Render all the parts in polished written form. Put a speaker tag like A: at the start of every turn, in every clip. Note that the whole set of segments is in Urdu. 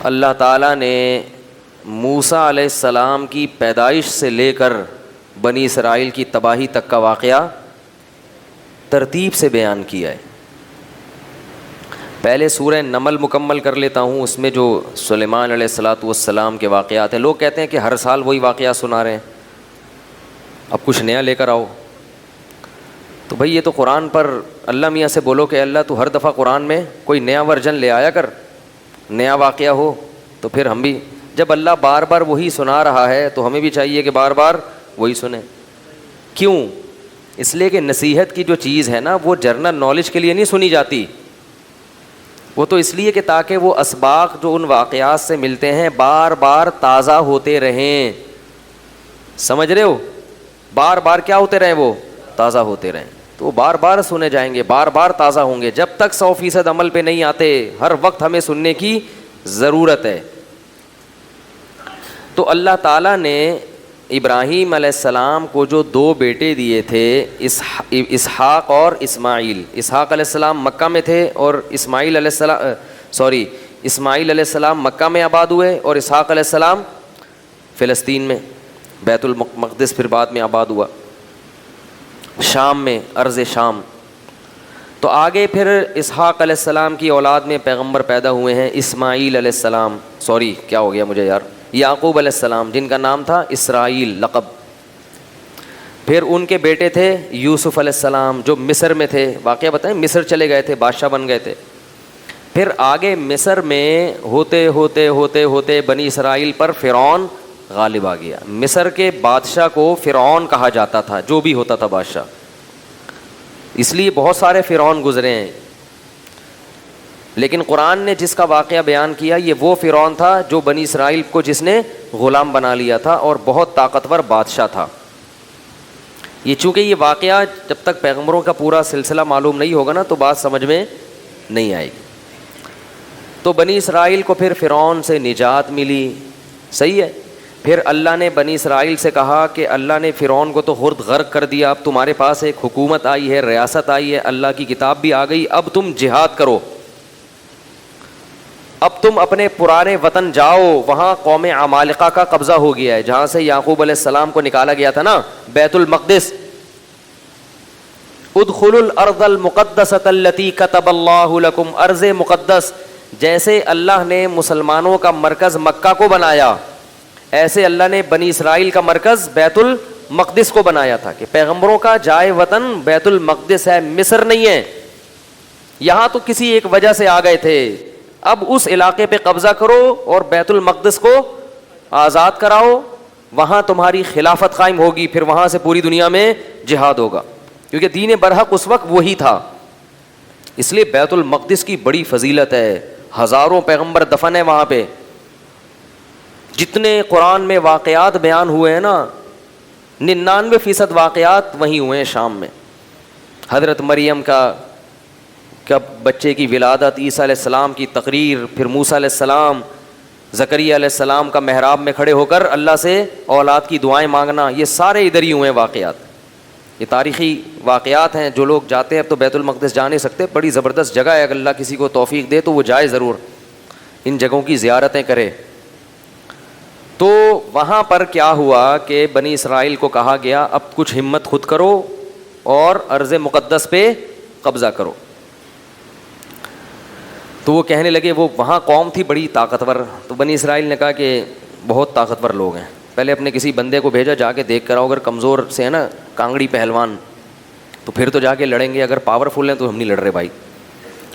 A: اللہ تعالیٰ نے موسیٰ علیہ السلام کی پیدائش سے لے کر بنی اسرائیل کی تباہی تک کا واقعہ ترتیب سے بیان کیا ہے. پہلے سورہ نمل مکمل کر لیتا ہوں. اس میں جو سلیمان علیہ السلام کے واقعات ہیں، لوگ کہتے ہیں کہ ہر سال وہی واقعات سنا رہے ہیں، اب کچھ نیا لے کر آؤ. تو بھئی یہ تو قرآن پر اللہ میاں سے بولو کہ اللہ تو ہر دفعہ قرآن میں کوئی نیا ورژن لے آیا کر، نیا واقعہ ہو. تو پھر ہم بھی جب اللہ بار بار وہی سنا رہا ہے تو ہمیں بھی چاہیے کہ بار بار وہی سنیں. کیوں؟ اس لیے کہ نصیحت کی جو چیز ہے نا وہ جرنل نالج کے لیے نہیں سنی جاتی، وہ تو اس لیے کہ تاکہ وہ اسباق جو ان واقعات سے ملتے ہیں بار بار تازہ ہوتے رہیں. سمجھ رہے ہو؟ بار بار کیا ہوتے رہیں؟ وہ تازہ ہوتے رہیں. تو وہ بار بار سنے جائیں گے، بار بار تازہ ہوں گے. جب تک 100% عمل پہ نہیں آتے ہر وقت ہمیں سننے کی ضرورت ہے. تو اللہ تعالیٰ نے ابراہیم علیہ السلام کو جو 2 بیٹے دیے تھے، اسحاق اور اسماعیل. اسحاق علیہ السلام مکہ میں تھے اور اسماعیل علیہ السلام مکہ میں آباد ہوئے، اور اسحاق علیہ السلام فلسطین میں، بیت المقدس پھر بعد میں آباد ہوا، شام میں، ارض شام. تو آگے پھر اسحاق علیہ السلام کی اولاد میں پیغمبر پیدا ہوئے ہیں، اسماعیل علیہ السلام، کیا ہو گیا مجھے یار، یعقوب علیہ السلام جن کا نام تھا اسرائیل لقب. پھر ان کے بیٹے تھے یوسف علیہ السلام جو مصر میں تھے. واقعہ بتائیں، مصر چلے گئے تھے، بادشاہ بن گئے تھے. پھر آگے مصر میں ہوتے ہوتے ہوتے ہوتے بنی اسرائیل پر فرعون غالب آ گیا. مصر کے بادشاہ کو فرعون کہا جاتا تھا، جو بھی ہوتا تھا بادشاہ، اس لیے بہت سارے فرعون گزرے ہیں. لیکن قرآن نے جس کا واقعہ بیان کیا یہ وہ فرعون تھا جو بنی اسرائیل کو جس نے غلام بنا لیا تھا اور بہت طاقتور بادشاہ تھا. یہ چونکہ یہ واقعہ جب تک پیغمبروں کا پورا سلسلہ معلوم نہیں ہوگا نا تو بات سمجھ میں نہیں آئے گی. تو بنی اسرائیل کو پھر فرعون سے نجات ملی، صحیح ہے. پھر اللہ نے بنی اسرائیل سے کہا کہ اللہ نے فرعون کو تو خود غرق کر دیا، اب تمہارے پاس ایک حکومت آئی ہے، ریاست آئی ہے، اللہ کی کتاب بھی آ گئی، اب تم جہاد کرو، اب تم اپنے پرانے وطن جاؤ. وہاں قوم عمالقہ کا قبضہ ہو گیا ہے، جہاں سے یعقوب علیہ السلام کو نکالا گیا تھا نا، بیت المقدس. ادخلوا الارض المقدسۃ التی کتب اللہ لکم، ارض مقدس. جیسے اللہ نے مسلمانوں کا مرکز مکہ کو بنایا، ایسے اللہ نے بنی اسرائیل کا مرکز بیت المقدس کو بنایا تھا کہ پیغمبروں کا جائے وطن بیت المقدس ہے، مصر نہیں ہے. یہاں تو کسی ایک وجہ سے آ گئے تھے، اب اس علاقے پہ قبضہ کرو اور بیت المقدس کو آزاد کراؤ، وہاں تمہاری خلافت قائم ہوگی، پھر وہاں سے پوری دنیا میں جہاد ہوگا، کیونکہ دین برحق اس وقت وہی تھا. اس لیے بیت المقدس کی بڑی فضیلت ہے، ہزاروں پیغمبر دفن ہیں وہاں پہ. جتنے قرآن میں واقعات بیان ہوئے ہیں نا 99% واقعات وہیں ہوئے ہیں شام میں. حضرت مریم کا بچے کی ولادت، عیسیٰ علیہ السلام کی تقریر، پھر موسیٰ علیہ السلام، زکریا علیہ السلام کا محراب میں کھڑے ہو کر اللہ سے اولاد کی دعائیں مانگنا، یہ سارے ادھر ہی ہوئے ہیں واقعات. یہ تاریخی واقعات ہیں. جو لوگ جاتے ہیں، اب تو بیت المقدس جا نہیں سکتے، بڑی زبردست جگہ ہے، اگر اللہ کسی کو توفیق دے تو وہ جائے ضرور، ان جگہوں کی زیارتیں کرے. تو وہاں پر کیا ہوا کہ بنی اسرائیل کو کہا گیا اب کچھ ہمت خود کرو اور ارض مقدس پہ قبضہ کرو. تو وہ کہنے لگے، وہ وہاں قوم تھی بڑی طاقتور. تو بنی اسرائیل نے کہا کہ بہت طاقتور لوگ ہیں، پہلے اپنے کسی بندے کو بھیجا، جا کے دیکھ کر آؤ، اگر کمزور سے ہے نا کانگڑی پہلوان تو پھر تو جا کے لڑیں گے، اگر پاورفل ہیں تو ہم نہیں لڑ رہے بھائی.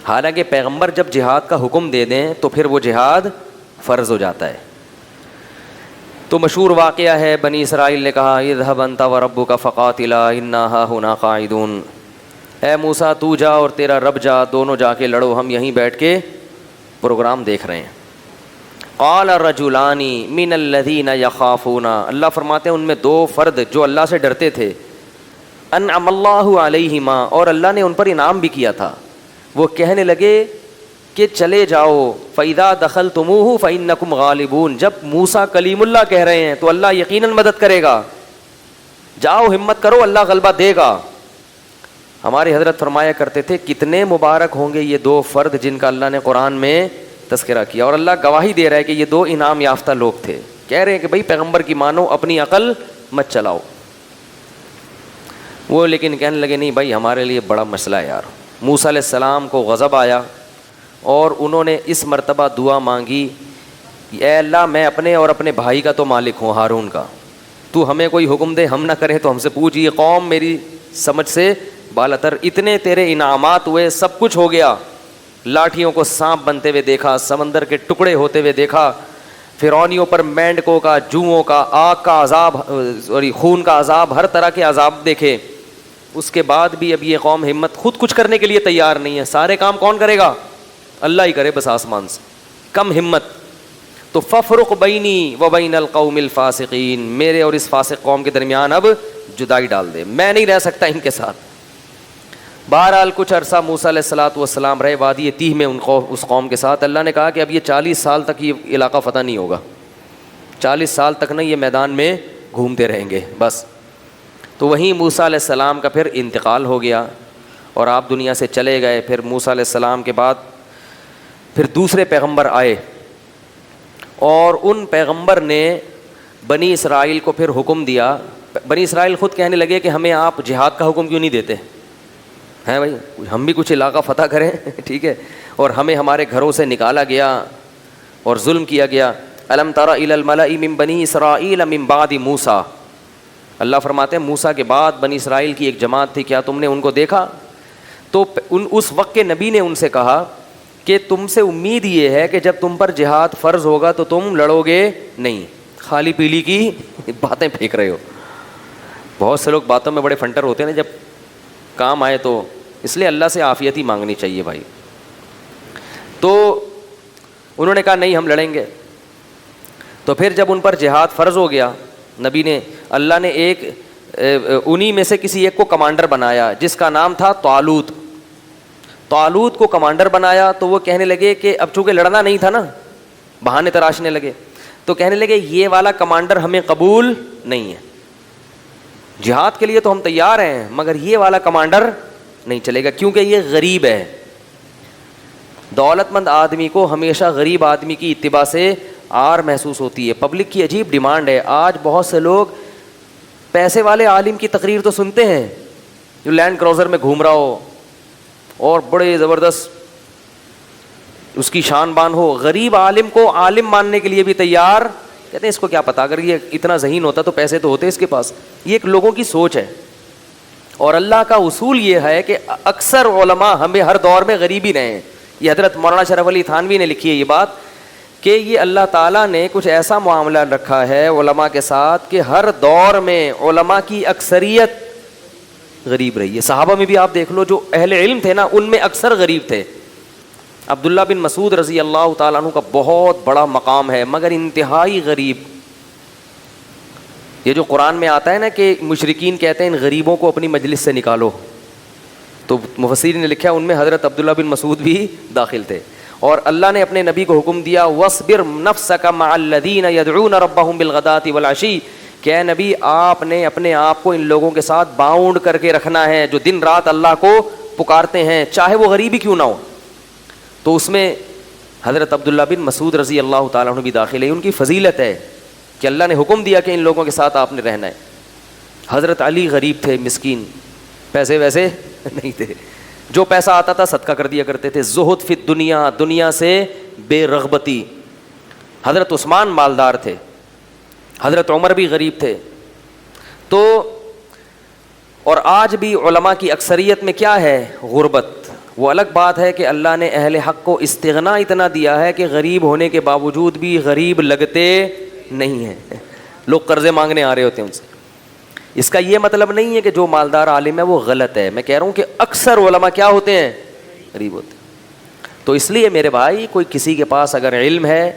A: حالانکہ پیغمبر جب جہاد کا حکم دے دیں تو پھر وہ جہاد فرض ہو جاتا ہے. تو مشہور واقعہ ہے، بنی اسرائیل نے کہا اذهب انت وربك فقاتلا انا هاهنا قاعدون، اے موسیٰ تو جا اور تیرا رب جا، دونوں جا کے لڑو، ہم یہیں بیٹھ کے پروگرام دیکھ رہے ہیں. قال الرجلان من الذين يخافون، اللہ فرماتے ہیں ان میں 2 فرد جو اللہ سے ڈرتے تھے، انعم اللہ علیہما، اور اللہ نے ان پر انعام بھی کیا تھا، وہ کہنے لگے کہ چلے جاؤ، فَإِذَا دَخَلْتُمُوهُ فَإِنَّكُمْ غَالِبُونَ، جب موسیٰ کلیم اللہ کہہ رہے ہیں تو اللہ یقیناً مدد کرے گا، جاؤ ہمت کرو، اللہ غلبہ دے گا. ہمارے حضرت فرمایا کرتے تھے کتنے مبارک ہوں گے یہ 2 فرد جن کا اللہ نے قرآن میں تذکرہ کیا، اور اللہ گواہی دے رہا ہے کہ یہ 2 انعام یافتہ لوگ تھے. کہہ رہے ہیں کہ بھائی پیغمبر کی مانو، اپنی عقل مت چلاؤ. وہ لیکن کہنے لگے نہیں بھائی ہمارے لیے بڑا مسئلہ ہے یار. موسیٰ علیہ السلام کو غضب آیا اور انہوں نے اس مرتبہ دعا مانگی، اے اللہ میں اپنے اور اپنے بھائی کا تو مالک ہوں، ہارون کا، تو ہمیں کوئی حکم دے، ہم نہ کریں تو ہم سے پوچھ. یہ قوم میری سمجھ سے بالاتر، اتنے تیرے انعامات ہوئے، سب کچھ ہو گیا، لاٹھیوں کو سانپ بنتے ہوئے دیکھا، سمندر کے ٹکڑے ہوتے ہوئے دیکھا، فرعونیوں پر مینڈکوں کا، جوؤں کا، آگ کا عذاب، خون کا عذاب، ہر طرح کے عذاب دیکھے. اس کے بعد بھی اب یہ قوم ہمت خود کچھ کرنے کے لیے تیار نہیں ہے. سارے کام کون کرے گا؟ اللہ ہی کرے بس آسمان سے. کم ہمت. تو ففرق بینی و بین القوم الفاسقین، میرے اور اس فاسق قوم کے درمیان اب جدائی ڈال دے، میں نہیں رہ سکتا ان کے ساتھ. بہرحال کچھ عرصہ موسیٰ علیہ السلام رہے وادی تیہ میں اس قوم کے ساتھ. اللہ نے کہا کہ اب یہ 40 سال تک یہ علاقہ فتح نہیں ہوگا، 40 سال تک نہ یہ میدان میں گھومتے رہیں گے بس. تو وہیں موسیٰ علیہ السلام کا پھر انتقال ہو گیا اور آپ دنیا سے چلے گئے. پھر موسیٰ علیہ السلام کے بعد پھر دوسرے پیغمبر آئے، اور ان پیغمبر نے بنی اسرائیل کو پھر حکم دیا. بنی اسرائیل خود کہنے لگے کہ ہمیں آپ جہاد کا حکم کیوں نہیں دیتے ہیں بھائی، ہم بھی کچھ علاقہ فتح کریں ٹھیک ہے. اور ہمیں ہمارے گھروں سے نکالا گیا اور ظلم کیا گیا. الم تر الی الملأ من بنی اسرائیل من بعد موسیٰ، اللہ فرماتے ہیں موسیٰ کے بعد بنی اسرائیل کی ایک جماعت تھی، کیا تم نے ان کو دیکھا؟ تو اس وقت کے نبی نے ان سے کہا کہ تم سے امید یہ ہے کہ جب تم پر جہاد فرض ہوگا تو تم لڑو گے نہیں، خالی پیلی کی باتیں پھینک رہے ہو. بہت سے لوگ باتوں میں بڑے فنٹر ہوتے ہیں نا، جب کام آئے تو اس لیے اللہ سے عافیت ہی مانگنی چاہیے بھائی. تو انہوں نے کہا نہیں ہم لڑیں گے. تو پھر جب ان پر جہاد فرض ہو گیا، نبی نے، اللہ نے ایک انہی میں سے کسی ایک کو کمانڈر بنایا جس کا نام تھا طالوت. طالوت کو کمانڈر بنایا تو وہ کہنے لگے کہ اب چونکہ لڑنا نہیں تھا نا، بہانے تراشنے لگے، تو کہنے لگے یہ والا کمانڈر ہمیں قبول نہیں ہے، جہاد کے لیے تو ہم تیار ہیں مگر یہ والا کمانڈر نہیں چلے گا کیونکہ یہ غریب ہے. دولت مند آدمی کو ہمیشہ غریب آدمی کی اتباع سے آر محسوس ہوتی ہے. پبلک کی عجیب ڈیمانڈ ہے. آج بہت سے لوگ پیسے والے عالم کی تقریر تو سنتے ہیں جو لینڈ کروزر میں گھوم رہا ہو اور بڑے زبردست اس کی شان بان ہو، غریب عالم کو عالم ماننے کے لیے بھی تیار. کہتے ہیں اس کو کیا پتا، اگر یہ اتنا ذہین ہوتا تو پیسے تو ہوتے اس کے پاس. یہ ایک لوگوں کی سوچ ہے، اور اللہ کا اصول یہ ہے کہ اکثر علماء ہمیں ہر دور میں غریب ہی رہے ہیں. یہ حضرت مولانا شرف علی تھانوی نے لکھی ہے یہ بات کہ یہ اللہ تعالیٰ نے کچھ ایسا معاملہ رکھا ہے علماء کے ساتھ کہ ہر دور میں علماء کی اکثریت غریب رہی ہے. صحابہ میں بھی آپ دیکھ لو، جو اہل علم تھے نا ان میں اکثر غریب تھے. عبداللہ بن مسعود رضی اللہ تعالیٰ عنہ کا بہت بڑا مقام ہے مگر انتہائی غریب. یہ جو قرآن میں آتا ہے نا کہ مشرکین کہتے ہیں ان غریبوں کو اپنی مجلس سے نکالو، تو مفسرین نے لکھا ان میں حضرت عبداللہ بن مسعود بھی داخل تھے. اور اللہ نے اپنے نبی کو حکم دیا وَاصْبِرْ نَفْسَكَ مَعَ الَّذِينَ يَدْعُونَ رَبَّهُمْ بِالْغَدَاةِ وَالْعَشِيِّ، کہ اے نبی آپ نے اپنے آپ کو ان لوگوں کے ساتھ باؤنڈ کر کے رکھنا ہے جو دن رات اللہ کو پکارتے ہیں چاہے وہ غریب ہی کیوں نہ ہو. تو اس میں حضرت عبداللہ بن مسعود رضی اللہ تعالیٰ عنہ بھی داخل ہے. ان کی فضیلت ہے کہ اللہ نے حکم دیا کہ ان لوگوں کے ساتھ آپ نے رہنا ہے. حضرت علی غریب تھے، مسکین، پیسے ویسے نہیں تھے، جو پیسہ آتا تھا صدقہ کر دیا کرتے تھے. زہد فی الدنیا، دنیا سے بے رغبتی. حضرت عثمان مالدار تھے، حضرت عمر بھی غریب تھے. تو اور آج بھی علماء کی اکثریت میں کیا ہے؟ غربت. وہ الگ بات ہے کہ اللہ نے اہل حق کو استغنا اتنا دیا ہے کہ غریب ہونے کے باوجود بھی غریب لگتے نہیں ہیں. لوگ قرضے مانگنے آ رہے ہوتے ہیں ان سے. اس کا یہ مطلب نہیں ہے کہ جو مالدار عالم ہے وہ غلط ہے. میں کہہ رہا ہوں کہ اکثر علماء کیا ہوتے ہیں؟ غریب ہوتے ہیں. تو اس لیے میرے بھائی کوئی کسی کے پاس اگر علم ہے،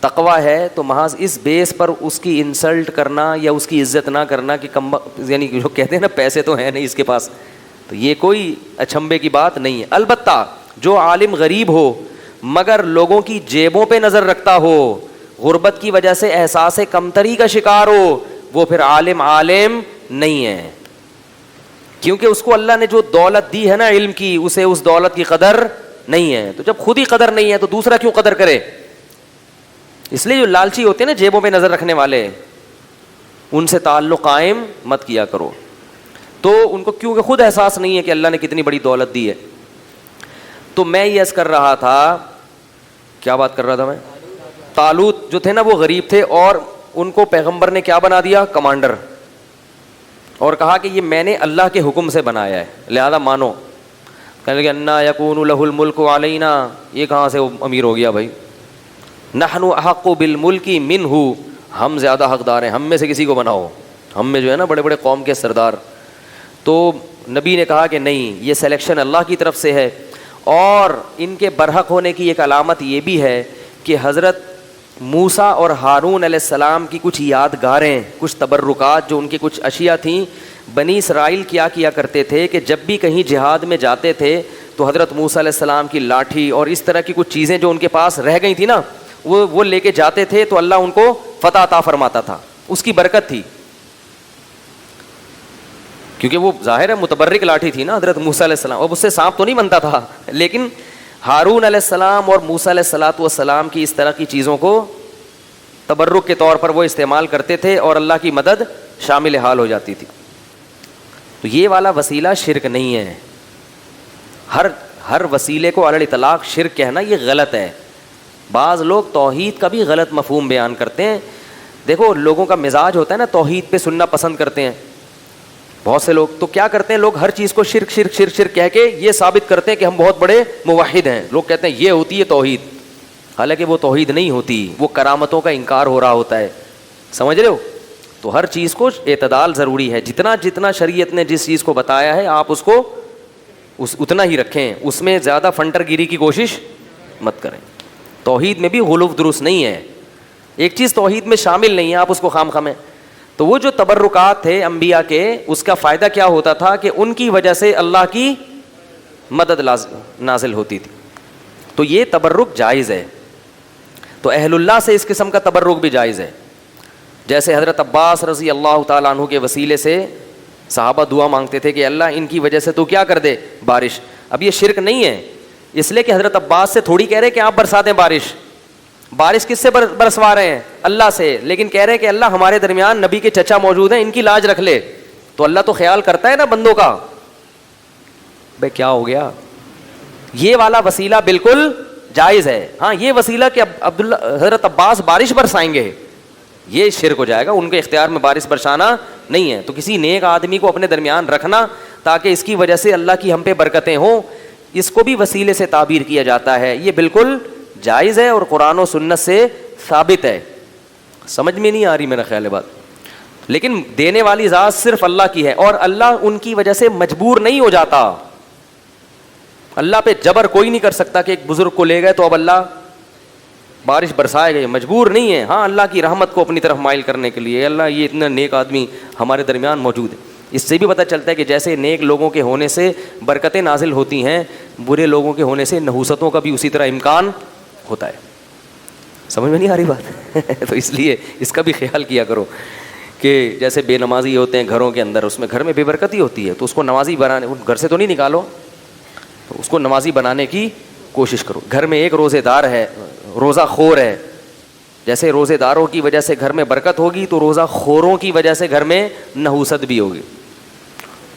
A: تقویٰ ہے، تو محض اس بیس پر اس کی انسلٹ کرنا یا اس کی عزت نہ کرنا کہ یعنی جو کہتے ہیں نا پیسے تو ہیں نہیں اس کے پاس، تو یہ کوئی اچھمبے کی بات نہیں ہے. البتہ جو عالم غریب ہو مگر لوگوں کی جیبوں پہ نظر رکھتا ہو، غربت کی وجہ سے احساس کمتری کا شکار ہو، وہ پھر عالم نہیں ہے. کیونکہ اس کو اللہ نے جو دولت دی ہے نا علم کی، اسے اس دولت کی قدر نہیں ہے. تو جب خود ہی قدر نہیں ہے تو دوسرا کیوں قدر کرے؟ اس لیے جو لالچی ہوتے ہیں نا، جیبوں پہ نظر رکھنے والے، ان سے تعلق قائم مت کیا کرو. تو ان کو کیونکہ خود احساس نہیں ہے کہ اللہ نے کتنی بڑی دولت دی ہے. تو میں یہ عرض کر رہا تھا، کیا بات کر رہا تھا میں؟ طالوت جو تھے نا وہ غریب تھے، اور ان کو پیغمبر نے کیا بنا دیا؟ کمانڈر. اور کہا کہ یہ میں نے اللہ کے حکم سے بنایا ہے، لہذا مانو. کہنے لگے انا یکون لہ الملک علینا، یہ کہاں سے وہ امیر ہو گیا بھائی؟ نحن احق بالملک منہ، ہم زیادہ حقدار ہیں، ہم میں سے کسی کو بناؤ، ہم میں جو ہے نا بڑے بڑے قوم کے سردار. تو نبی نے کہا کہ نہیں، یہ سلیکشن اللہ کی طرف سے ہے. اور ان کے برحق ہونے کی ایک علامت یہ بھی ہے کہ حضرت موسیٰ اور ہارون علیہ السلام کی کچھ یادگاریں، کچھ تبرکات، جو ان کی کچھ اشیاء تھیں. بنی اسرائیل کیا کرتے تھے کہ جب بھی کہیں جہاد میں جاتے تھے تو حضرت موسیٰ علیہ السلام کی لاٹھی اور اس طرح کی کچھ چیزیں جو ان کے پاس رہ گئی تھیں نا، وہ لے کے جاتے تھے تو اللہ ان کو فتح عطا فرماتا تھا. اس کی برکت تھی، کیونکہ وہ ظاہر ہے متبرک لاٹھی تھی نا حضرت موسیٰ علیہ السلام. اب اس سے سانپ تو نہیں بنتا تھا، لیکن ہارون علیہ السلام اور موسیٰ علیہ السلام کی اس طرح کی چیزوں کو تبرک کے طور پر وہ استعمال کرتے تھے اور اللہ کی مدد شامل حال ہو جاتی تھی. تو یہ والا وسیلہ شرک نہیں ہے. ہر وسیلے کو علی الاطلاق شرک کہنا یہ غلط ہے. بعض لوگ توحید کا بھی غلط مفہوم بیان کرتے ہیں. دیکھو لوگوں کا مزاج ہوتا ہے نا توحید پہ سننا پسند کرتے ہیں. بہت سے لوگ تو کیا کرتے ہیں، لوگ ہر چیز کو شرک شرک شرک شرک کہہ کے یہ ثابت کرتے ہیں کہ ہم بہت بڑے موحد ہیں. لوگ کہتے ہیں یہ ہوتی ہے توحید، حالانکہ وہ توحید نہیں ہوتی، وہ کرامتوں کا انکار ہو رہا ہوتا ہے. سمجھ رہے ہو؟ تو ہر چیز کو اعتدال ضروری ہے. جتنا شریعت نے جس چیز کو بتایا ہے آپ اس کو اتنا ہی رکھیں، اس میں زیادہ فنٹر گیری کی کوشش مت کریں. توحید میں بھی غلو درست نہیں ہے. ایک چیز توحید میں شامل نہیں ہے، آپ اس کو خام خامیں. تو وہ جو تبرکات تھے انبیاء کے، اس کا فائدہ کیا ہوتا تھا کہ ان کی وجہ سے اللہ کی مدد نازل ہوتی تھی. تو یہ تبرک جائز ہے. تو اہل اللہ سے اس قسم کا تبرک بھی جائز ہے. جیسے حضرت عباس رضی اللہ تعالیٰ عنہ کے وسیلے سے صحابہ دعا مانگتے تھے کہ اللہ ان کی وجہ سے تو کیا کر دے بارش. اب یہ شرک نہیں ہے، اس لیے کہ حضرت عباس سے تھوڑی کہہ رہے کہ آپ برسا دیں بارش کس سے برسوا رہے ہیں؟ اللہ سے. لیکن کہہ رہے کہ اللہ ہمارے درمیان نبی کے چچا موجود ہیں، ان کی لاج رکھ لے. تو اللہ تو خیال کرتا ہے نا بندوں کا. بھائی کیا ہو گیا؟ یہ والا وسیلہ بالکل جائز ہے. ہاں یہ وسیلہ کہ حضرت عباس بارش برسائیں گے، یہ شرک ہو جائے گا. ان کے اختیار میں بارش برسانا نہیں ہے. تو کسی نیک آدمی کو اپنے درمیان رکھنا تاکہ اس کی وجہ سے اللہ کی ہم پہ برکتیں ہوں، اس کو بھی وسیلے سے تعبیر کیا جاتا ہے. یہ بالکل جائز ہے اور قرآن و سنت سے ثابت ہے. سمجھ میں نہیں آ رہی میرا خیال ہے بات. لیکن دینے والی ذات صرف اللہ کی ہے، اور اللہ ان کی وجہ سے مجبور نہیں ہو جاتا. اللہ پہ جبر کوئی نہیں کر سکتا کہ ایک بزرگ کو لے گئے تو اب اللہ بارش برسائے گئے، مجبور نہیں ہے. ہاں اللہ کی رحمت کو اپنی طرف مائل کرنے کے لیے اللہ یہ اتنا نیک آدمی ہمارے درمیان موجود ہے. اس سے بھی پتہ چلتا ہے کہ جیسے نیک لوگوں کے ہونے سے برکتیں نازل ہوتی ہیں، برے لوگوں کے ہونے سے نحوستوں کا بھی اسی طرح امکان ہوتا ہے. سمجھ میں نہیں آ رہی بات؟ تو اس لیے اس کا بھی خیال کیا کرو کہ جیسے بے نمازی ہوتے ہیں گھروں کے اندر، اس میں گھر میں بے برکتی ہوتی ہے، تو اس کو نمازی بنانے، گھر سے تو نہیں نکالو، تو اس کو نمازی بنانے کی کوشش کرو. گھر میں ایک روزے دار ہے، روزہ خور ہے، جیسے روزے داروں کی وجہ سے گھر میں برکت ہوگی تو روزہ خوروں کی وجہ سے گھر میں نحوست بھی ہوگی.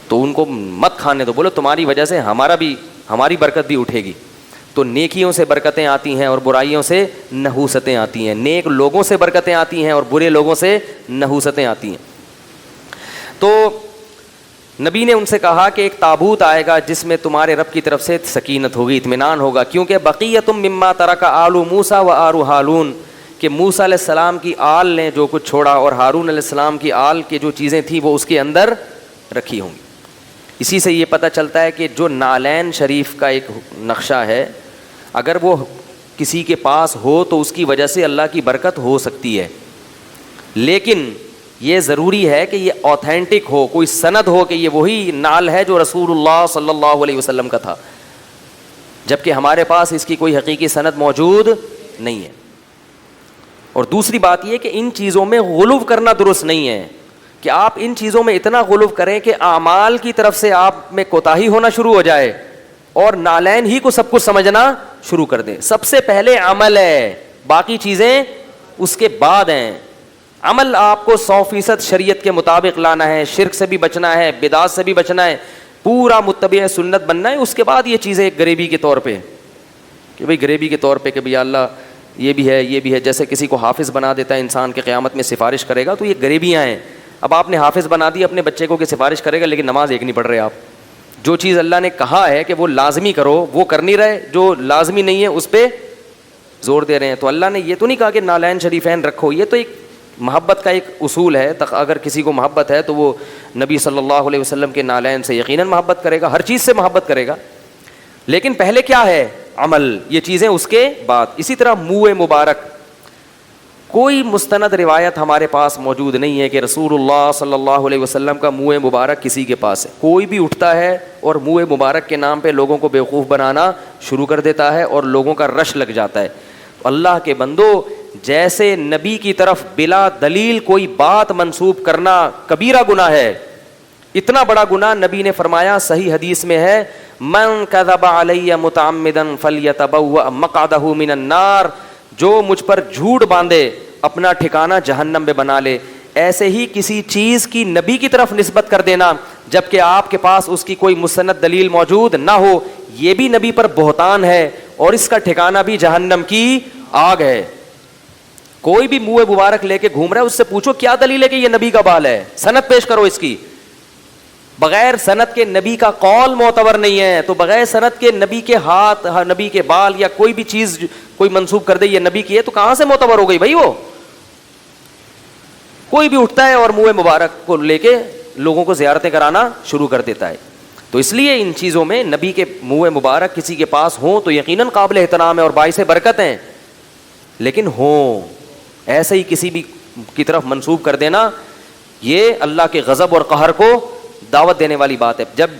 A: تو ان کو مت کھانے دو، بولو تمہاری وجہ سے ہماری برکت بھی اٹھے گی. تو نیکیوں سے برکتیں آتی ہیں اور برائیوں سے نحوستیں آتی ہیں. نیک لوگوں سے برکتیں آتی ہیں اور برے لوگوں سے نحوستیں آتی ہیں. تو نبی نے ان سے کہا کہ ایک تابوت آئے گا جس میں تمہارے رب کی طرف سے سکینت ہوگی، اطمینان ہوگا. کیونکہ بقیۃ مما ترک آل موسیٰ و آل ہارون، کہ موسیٰ علیہ السلام کی آل نے جو کچھ چھوڑا اور ہارون علیہ السلام کی آل کی جو چیزیں تھیں وہ اس کے اندر رکھی ہوں گی. اسی سے یہ پتہ چلتا ہے کہ جو نالین شریف کا ایک نقشہ ہے، اگر وہ کسی کے پاس ہو تو اس کی وجہ سے اللہ کی برکت ہو سکتی ہے. لیکن یہ ضروری ہے کہ یہ آتھینٹک ہو، کوئی سند ہو کہ یہ وہی نال ہے جو رسول اللہ صلی اللہ علیہ وسلم کا تھا، جبکہ ہمارے پاس اس کی کوئی حقیقی سند موجود نہیں ہے. اور دوسری بات یہ کہ ان چیزوں میں غلو کرنا درست نہیں ہے، کہ آپ ان چیزوں میں اتنا غلو کریں کہ اعمال کی طرف سے آپ میں کوتاہی ہونا شروع ہو جائے اور نالین ہی کو سب کچھ سمجھنا شروع کر دیں. سب سے پہلے عمل ہے, باقی چیزیں اس کے بعد ہیں. عمل آپ کو 100% شریعت کے مطابق لانا ہے, شرک سے بھی بچنا ہے, بدعات سے بھی بچنا ہے, پورا متبع سنت بننا ہے. اس کے بعد یہ چیزیں ایک غریبی کے طور پہ, کہ بھئی غریبی کے طور پہ کہ بھئی اللہ یہ بھی ہے یہ بھی ہے. جیسے کسی کو حافظ بنا دیتا ہے انسان کے, قیامت میں سفارش کرے گا, تو یہ غریبیاں ہیں. اب آپ نے حافظ بنا دی اپنے بچے کو کہ سفارش کرے گا, لیکن نماز ایک نہیں پڑھ رہے آپ. جو چیز اللہ نے کہا ہے کہ وہ لازمی کرو وہ کر نہیں رہے, جو لازمی نہیں ہے اس پہ زور دے رہے ہیں. تو اللہ نے یہ تو نہیں کہا کہ نالین شریفین رکھو, یہ تو ایک محبت کا ایک اصول ہے. اگر کسی کو محبت ہے تو وہ نبی صلی اللہ علیہ وسلم کے نالین سے یقیناً محبت کرے گا, ہر چیز سے محبت کرے گا. لیکن پہلے کیا ہے؟ عمل. یہ چیزیں اس کے بعد. اسی طرح منہ مبارک, کوئی مستند روایت ہمارے پاس موجود نہیں ہے کہ رسول اللہ صلی اللہ علیہ وسلم کا منہ مبارک کسی کے پاس ہے. کوئی بھی اٹھتا ہے اور منہ مبارک کے نام پہ لوگوں کو بیوقوف بنانا شروع کر دیتا ہے اور لوگوں کا رش لگ جاتا ہے. اللہ کے بندو, جیسے نبی کی طرف بلا دلیل کوئی بات منسوب کرنا کبیرہ گناہ ہے, اتنا بڑا گناہ نبی نے فرمایا, صحیح حدیث میں ہے, من کذب علی متعمدا فلیتبوأ مقعدہ من النار, جو مجھ پر جھوٹ باندھے اپنا ٹھکانہ جہنم میں بنا لے. ایسے ہی کسی چیز کی نبی کی طرف نسبت کر دینا جبکہ آپ کے پاس اس کی کوئی مستند دلیل موجود نہ ہو, یہ بھی نبی پر بہتان ہے اور اس کا ٹھکانہ بھی جہنم کی آگ ہے. کوئی بھی منہ مبارک لے کے گھوم رہا ہے, اس سے پوچھو کیا دلیل ہے کہ یہ نبی کا بال ہے, سند پیش کرو اس کی. بغیر سند کے نبی کا قول معتبر نہیں ہے. تو بغیر سند کے نبی کے ہاتھ, نبی کے بال یا کوئی بھی چیز کوئی منسوب کر دے یہ نبی کی ہے, تو کہاں سے معتبر ہو گئی بھائی؟ وہ کوئی بھی اٹھتا ہے اور منہ مبارک کو لے کے لوگوں کو زیارتیں کرانا شروع کر دیتا ہے. تو اس لیے ان چیزوں میں نبی کے منہ مبارک کسی کے پاس ہوں تو یقیناً قابل احترام ہے اور باعث برکت ہیں, لیکن ہوں ایسے ہی کسی بھی کی طرف منسوب کر دینا یہ اللہ کے غضب اور قہر کو دعوت دینے والی بات ہے. جب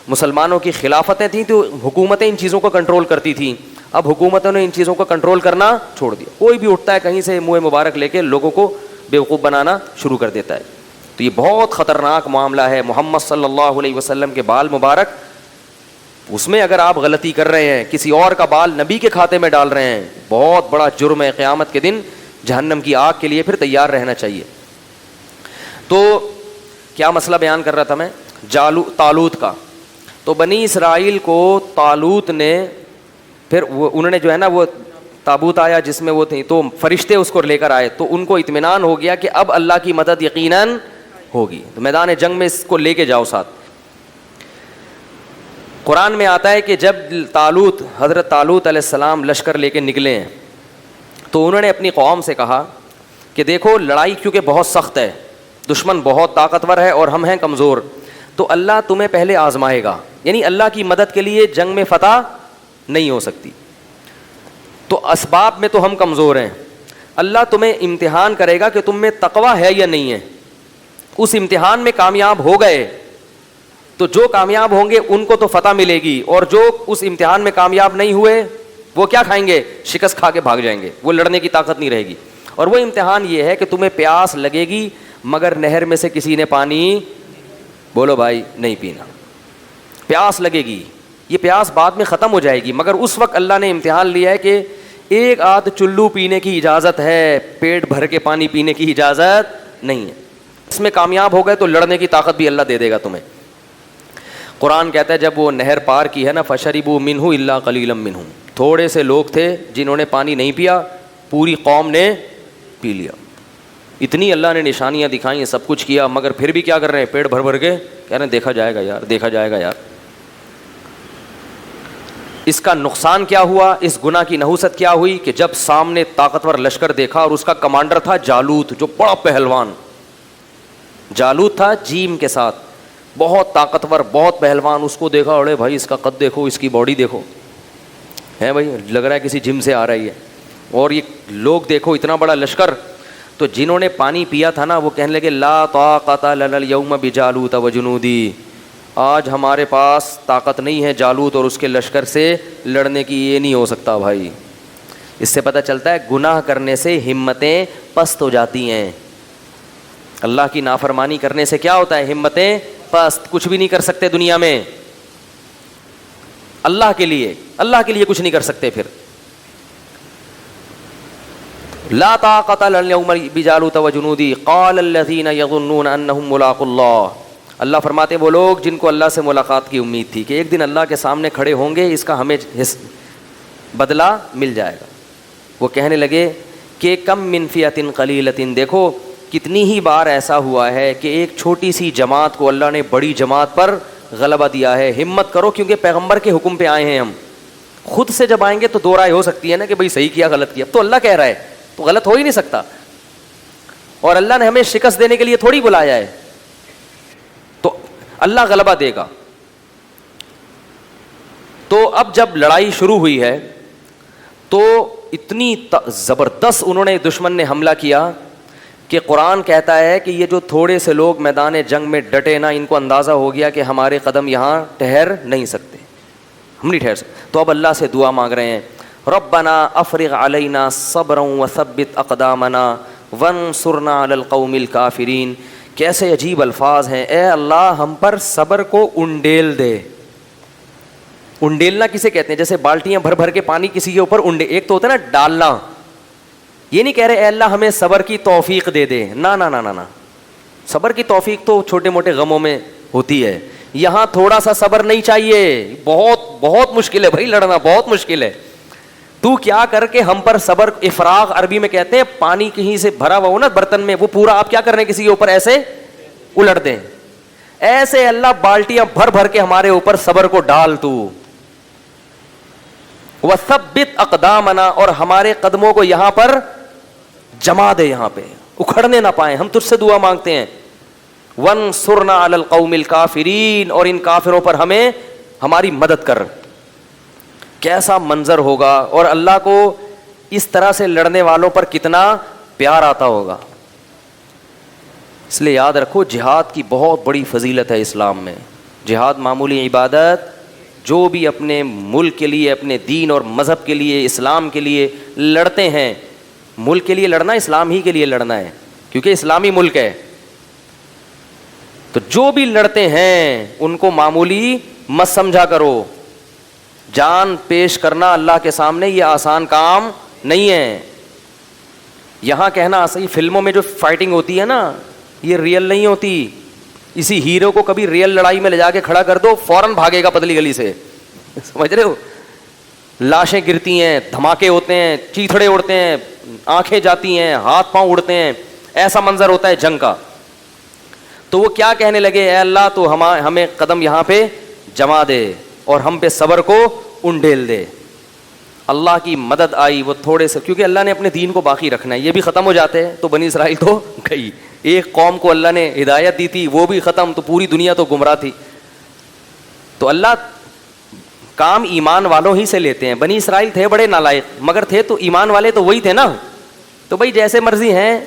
A: مسلمانوں کی خلافتیں تھیں تو حکومتیں ان چیزوں کو کنٹرول کرتی تھیں, اب حکومتوں نے ان چیزوں کو کنٹرول کرنا چھوڑ دیا. کوئی بھی اٹھتا ہے کہیں سے منہ مبارک لے کے لوگوں کو بیوقوف بنانا شروع کر دیتا ہے. تو یہ بہت خطرناک معاملہ ہے. محمد صلی اللہ علیہ وسلم کے بال مبارک, اس میں اگر آپ غلطی کر رہے ہیں, کسی اور کا بال نبی کے کھاتے میں ڈال رہے ہیں, بہت بڑا جرم ہے. قیامت کے دن جہنم کی آگ کے لیے پھر تیار رہنا چاہیے. تو کیا مسئلہ بیان کر رہا تھا میں؟ طالوت کا. تو بنی اسرائیل کو طالوت نے پھر انہوں نے جو ہے نا وہ تابوت آیا جس میں وہ تھی, تو فرشتے اس کو لے کر آئے, تو ان کو اطمینان ہو گیا کہ اب اللہ کی مدد یقیناً ہوگی, تو میدان جنگ میں اس کو لے کے جاؤ ساتھ. قرآن میں آتا ہے کہ جب حضرت طالوت علیہ السلام لشکر لے کے نکلے ہیں تو انہوں نے اپنی قوم سے کہا کہ دیکھو لڑائی کیونکہ بہت سخت ہے, دشمن بہت طاقتور ہے اور ہم ہیں کمزور, تو اللہ تمہیں پہلے آزمائے گا. یعنی اللہ کی مدد کے لیے جنگ میں فتح نہیں ہو سکتی, تو اسباب میں تو ہم کمزور ہیں, اللہ تمہیں امتحان کرے گا کہ تم میں تقویٰ ہے یا نہیں ہے. اس امتحان میں کامیاب ہو گئے تو جو کامیاب ہوں گے ان کو تو فتح ملے گی, اور جو اس امتحان میں کامیاب نہیں ہوئے وہ کیا کھائیں گے؟ شکست کھا کے بھاگ جائیں گے, وہ لڑنے کی طاقت نہیں رہے گی. اور وہ امتحان یہ ہے کہ تمہیں پیاس لگے گی مگر نہر میں سے کسی نے پانی, بولو بھائی, نہیں پینا. پیاس لگے گی, یہ پیاس بعد میں ختم ہو جائے گی, مگر اس وقت اللہ نے امتحان لیا ہے کہ ایک آدھ چلو پینے کی اجازت ہے, پیٹ بھر کے پانی پینے کی اجازت نہیں ہے. اس میں کامیاب ہو گئے تو لڑنے کی طاقت بھی اللہ دے دے گا تمہیں. قرآن کہتا ہے جب وہ نہر پار کی ہے نا, فشربوا منہ الا قلیلا منہم, تھوڑے سے لوگ تھے جنہوں نے پانی نہیں پیا, پوری قوم نے پی لیا. اتنی اللہ نے نشانیاں دکھائیں, سب کچھ کیا, مگر پھر بھی کیا کر رہے ہیں؟ پیٹ بھر بھر کے کہہ رہے ہیں دیکھا جائے گا یار, دیکھا جائے گا یار. اس کا نقصان کیا ہوا, اس گناہ کی نحوست کیا ہوئی کہ جب سامنے طاقتور لشکر دیکھا اور اس کا کمانڈر تھا جالوت, جو بڑا پہلوان جالوت تھا جیم کے ساتھ, بہت طاقتور بہت پہلوان, اس کو دیکھا, اڑے بھائی اس کا قد دیکھو, اس کی باڈی دیکھو, ہے بھائی لگ رہا ہے کسی جم سے آ رہی ہے, اور یہ لوگ دیکھو اتنا بڑا لشکر. تو جنہوں نے پانی پیا تھا نا وہ کہنے لگے لا طاقت لنا اليوم بجالوت وجنودی, آج ہمارے پاس طاقت نہیں ہے جالوت اور اس کے لشکر سے لڑنے کی, یہ نہیں ہو سکتا بھائی. اس سے پتہ چلتا ہے گناہ کرنے سے ہمتیں پست ہو جاتی ہیں. اللہ کی نافرمانی کرنے سے کیا ہوتا ہے؟ ہمتیں پست, کچھ بھی نہیں کر سکتے دنیا میں. اللہ کے لیے کچھ نہیں کر سکتے. پھر لا طاقت لنا اليوم بجالوت وجنودی قال الذين يظنون انهم ملاقو اللہ. اللہ فرماتے ہیں وہ لوگ جن کو اللہ سے ملاقات کی امید تھی کہ ایک دن اللہ کے سامنے کھڑے ہوں گے, اس کا ہمیں بدلہ مل جائے گا, وہ کہنے لگے کہ کم من فئۃ قلیلۃ, دیکھو کتنی ہی بار ایسا ہوا ہے کہ ایک چھوٹی سی جماعت کو اللہ نے بڑی جماعت پر غلبہ دیا ہے. ہمت کرو, کیونکہ پیغمبر کے حکم پہ آئے ہیں ہم. خود سے جب آئیں گے تو دو رائے ہو سکتی ہے نا کہ بھئی صحیح کیا غلط کیا, تو اللہ کہہ رہا ہے تو غلط ہو ہی نہیں سکتا, اور اللہ نے ہمیں شکست دینے کے لیے تھوڑی بلایا ہے, تو اللہ غلبہ دے گا. تو اب جب لڑائی شروع ہوئی ہے تو اتنی زبردست انہوں نے دشمن نے حملہ کیا کہ قرآن کہتا ہے کہ یہ جو تھوڑے سے لوگ میدان جنگ میں ڈٹے نا, ان کو اندازہ ہو گیا کہ ہمارے قدم یہاں ٹھہر نہیں سکتے, ہم نہیں ٹھہر سکتے. تو اب اللہ سے دعا مانگ رہے ہیں, ربنا افرغ علینا صبرا وثبت اقدامنا وانصرنا علی القوم الکافرین. کیسے عجیب الفاظ ہیں, اے اللہ ہم پر صبر کو انڈیل دے. انڈیلنا کسے کہتے ہیں؟ جیسے بالٹیاں بھر بھر کے پانی کسی کے اوپر ایک تو ہوتا ہے نا ڈالنا, یہ نہیں کہہ رہے اے اللہ ہمیں صبر کی توفیق دے دے, نا نا نا نا, صبر کی توفیق تو چھوٹے موٹے غموں میں ہوتی ہے, یہاں تھوڑا سا صبر نہیں چاہیے, بہت بہت مشکل ہے بھائی, لڑنا بہت مشکل ہے. تو کیا کر کے ہم پر صبر, افراغ عربی میں کہتے ہیں پانی کہیں سے بھرا ہوا ہو نا برتن میں, وہ پورا آپ کیا کر رہے ہیں کسی کے اوپر ایسے الٹ دیں, ایسے اللہ بالٹیاں بھر بھر کے ہمارے اوپر صبر کو ڈال تو. وثبت اقدامنا, اور ہمارے قدموں کو یہاں پر جما دے, یہاں پہ اکھڑنے نہ پائیں, ہم تجھ سے دعا مانگتے ہیں. وانصرنا علی القوم الکافرین, اور ان کافروں پر ہمیں ہماری مدد کر. کیسا منظر ہوگا, اور اللہ کو اس طرح سے لڑنے والوں پر کتنا پیار آتا ہوگا. اس لیے یاد رکھو جہاد کی بہت بڑی فضیلت ہے اسلام میں. جہاد معمولی عبادت, جو بھی اپنے ملک کے لیے, اپنے دین اور مذہب کے لیے, اسلام کے لیے لڑتے ہیں, ملک کے لیے لڑنا اسلام ہی کے لیے لڑنا ہے کیونکہ اسلامی ملک ہے, تو جو بھی لڑتے ہیں ان کو معمولی مت سمجھا کرو. جان پیش کرنا اللہ کے سامنے یہ آسان کام نہیں ہے. یہاں کہنا صحیح, فلموں میں جو فائٹنگ ہوتی ہے نا یہ ریئل نہیں ہوتی. اسی ہیرو کو کبھی ریئل لڑائی میں لے جا کے کھڑا کر دو, فوراً بھاگے گا پتلی گلی سے, سمجھ رہے ہو. لاشیں گرتی ہیں, دھماکے ہوتے ہیں, چیتھڑے اڑتے ہیں, آنکھیں جاتی ہیں, ہاتھ پاؤں اڑتے ہیں, ایسا منظر ہوتا ہے جنگ کا. تو وہ کیا کہنے لگے, اے اللہ تو ہمیں قدم یہاں پہ جما دے اور ہم پہ صبر کو انڈیل دے. اللہ کی مدد آئی, وہ تھوڑے سے, کیونکہ اللہ نے اپنے دین کو باقی رکھنا ہے, یہ بھی ختم ہو جاتے ہیں تو بنی اسرائیل تو گئی. ایک قوم کو اللہ نے ہدایت دی تھی, وہ بھی ختم, تو پوری دنیا تو گمراہ تھی. تو اللہ کام ایمان والوں ہی سے لیتے ہیں. بنی اسرائیل تھے بڑے نالائق, مگر تھے تو ایمان والے تو وہی تھے نا, تو بھائی جیسے مرضی ہیں.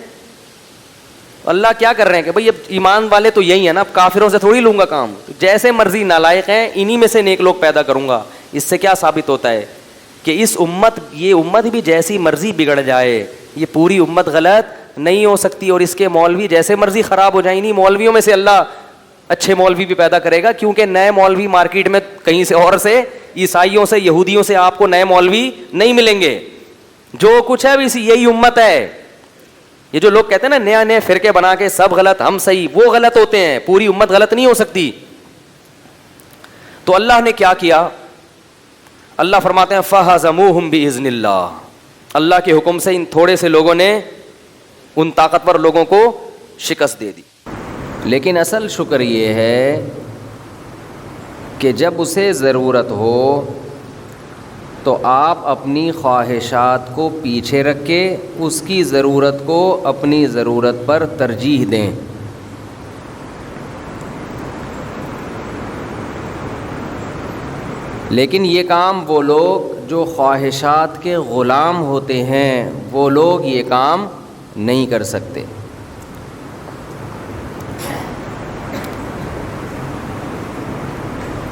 A: اللہ کیا کر رہے ہیں کہ بھائی اب ایمان والے تو یہی ہیں نا, اب کافروں سے تھوڑی لوں گا کام, جیسے مرضی نالائق ہیں انہی میں سے نیک لوگ پیدا کروں گا. اس سے کیا ثابت ہوتا ہے کہ اس امت, یہ امت بھی جیسی مرضی بگڑ جائے, یہ پوری امت غلط نہیں ہو سکتی, اور اس کے مولوی جیسے مرضی خراب ہو جائیں, نہیں مولویوں میں سے اللہ اچھے مولوی بھی پیدا کرے گا, کیونکہ نئے مولوی مارکیٹ میں کہیں سے اور سے, عیسائیوں سے, یہودیوں سے آپ کو نئے مولوی نہیں ملیں گے. جو کچھ ہے اسی یہی امت ہے. یہ جو لوگ کہتے ہیں نا نیا نئے فرقے بنا کے سب غلط ہم صحیح, وہ غلط ہوتے ہیں, پوری امت غلط نہیں ہو سکتی. تو اللہ نے کیا کیا, اللہ فرماتے ہیں فَهَزَمُوهُمْ بِإِذْنِ اللَّهِ, اللہ کے حکم سے ان تھوڑے سے لوگوں نے ان طاقتور لوگوں کو شکست دے دی. لیکن اصل شکر یہ ہے کہ جب اسے ضرورت ہو تو آپ اپنی خواہشات کو پیچھے رکھ کے اس کی ضرورت کو اپنی ضرورت پر ترجیح دیں. لیکن یہ کام وہ لوگ جو خواہشات کے غلام ہوتے ہیں وہ لوگ یہ کام نہیں کر سکتے.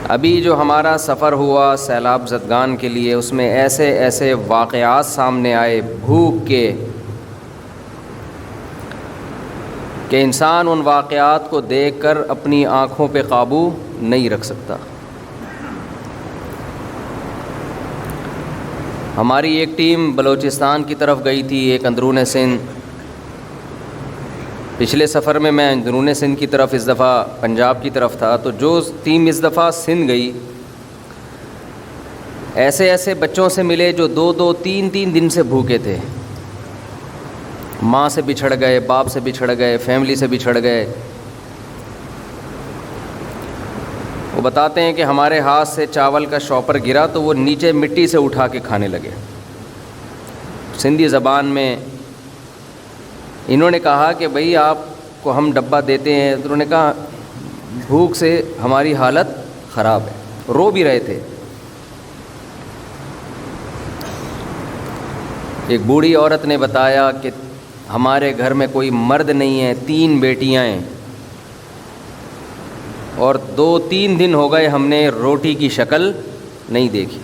A: ابھی جو ہمارا سفر ہوا سیلاب زدگان کے لیے, اس میں ایسے ایسے واقعات سامنے آئے بھوک کے کہ انسان ان واقعات کو دیکھ کر اپنی آنکھوں پہ قابو نہیں رکھ سکتا. ہماری ایک ٹیم بلوچستان کی طرف گئی تھی، ایک اندرون سندھ۔ پچھلے سفر میں اندرون سندھ کی طرف، اس دفعہ پنجاب کی طرف تھا، تو جو ٹیم اس دفعہ سندھ گئی، ایسے ایسے بچوں سے ملے جو 2-2 3-3 دن سے بھوکے تھے، ماں سے بچھڑ گئے، باپ سے بچھڑ گئے، فیملی سے بچھڑ گئے۔ وہ بتاتے ہیں کہ ہمارے ہاتھ سے چاول کا شاپر گرا تو وہ نیچے مٹی سے اٹھا کے کھانے لگے، سندھی زبان میں۔ انہوں نے کہا کہ بھئی آپ کو ہم ڈبہ دیتے ہیں، تو انہوں نے کہا بھوک سے ہماری حالت خراب ہے، رو بھی رہے تھے۔ ایک بوڑھی عورت نے بتایا کہ ہمارے گھر میں کوئی مرد نہیں ہے، 3 بیٹیاں ہیں، اور 2-3 دن ہو گئے ہم نے روٹی کی شکل نہیں دیکھی۔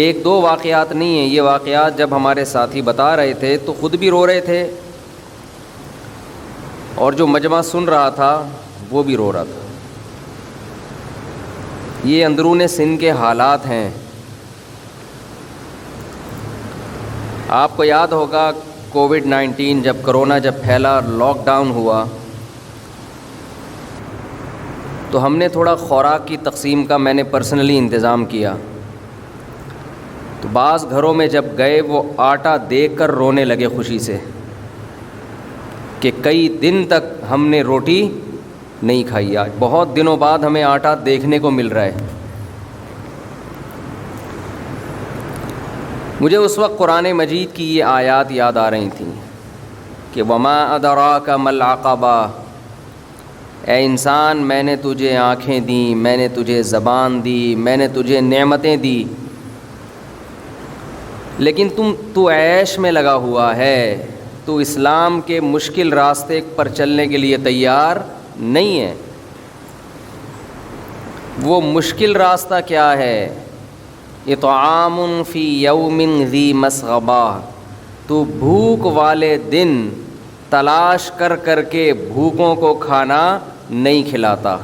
A: ایک دو واقعات نہیں ہیں، یہ واقعات جب ہمارے ساتھی بتا رہے تھے تو خود بھی رو رہے تھے، اور جو مجمع سن رہا تھا وہ بھی رو رہا تھا۔ یہ اندرون سندھ کے حالات ہیں۔ آپ کو یاد ہوگا کووڈ-19 جب کرونا پھیلا، لاک ڈاؤن ہوا، تو ہم نے تھوڑا خوراک کی تقسیم کا میں نے پرسنلی انتظام کیا، تو بعض گھروں میں جب گئے وہ آٹا دیکھ کر رونے لگے خوشی سے کہ کئی دن تک ہم نے روٹی نہیں کھائی، آج بہت دنوں بعد ہمیں آٹا دیکھنے کو مل رہا ہے۔ مجھے اس وقت قرآن مجید کی یہ آیات یاد آ رہی تھیں کہ وما ادراک ما العقبہ، اے انسان میں نے تجھے آنکھیں دیں، میں نے تجھے زبان دی، میں نے تجھے نعمتیں دی، لیکن تو عیش میں لگا ہوا ہے، تو اسلام کے مشکل راستے پر چلنے کے لیے تیار نہیں ہے۔ وہ مشکل راستہ کیا ہے؟ اطعام فی یوم ذی مسغبہ، تو بھوک والے دن تلاش کر کر کے بھوکوں کو کھانا نہیں کھلاتا۔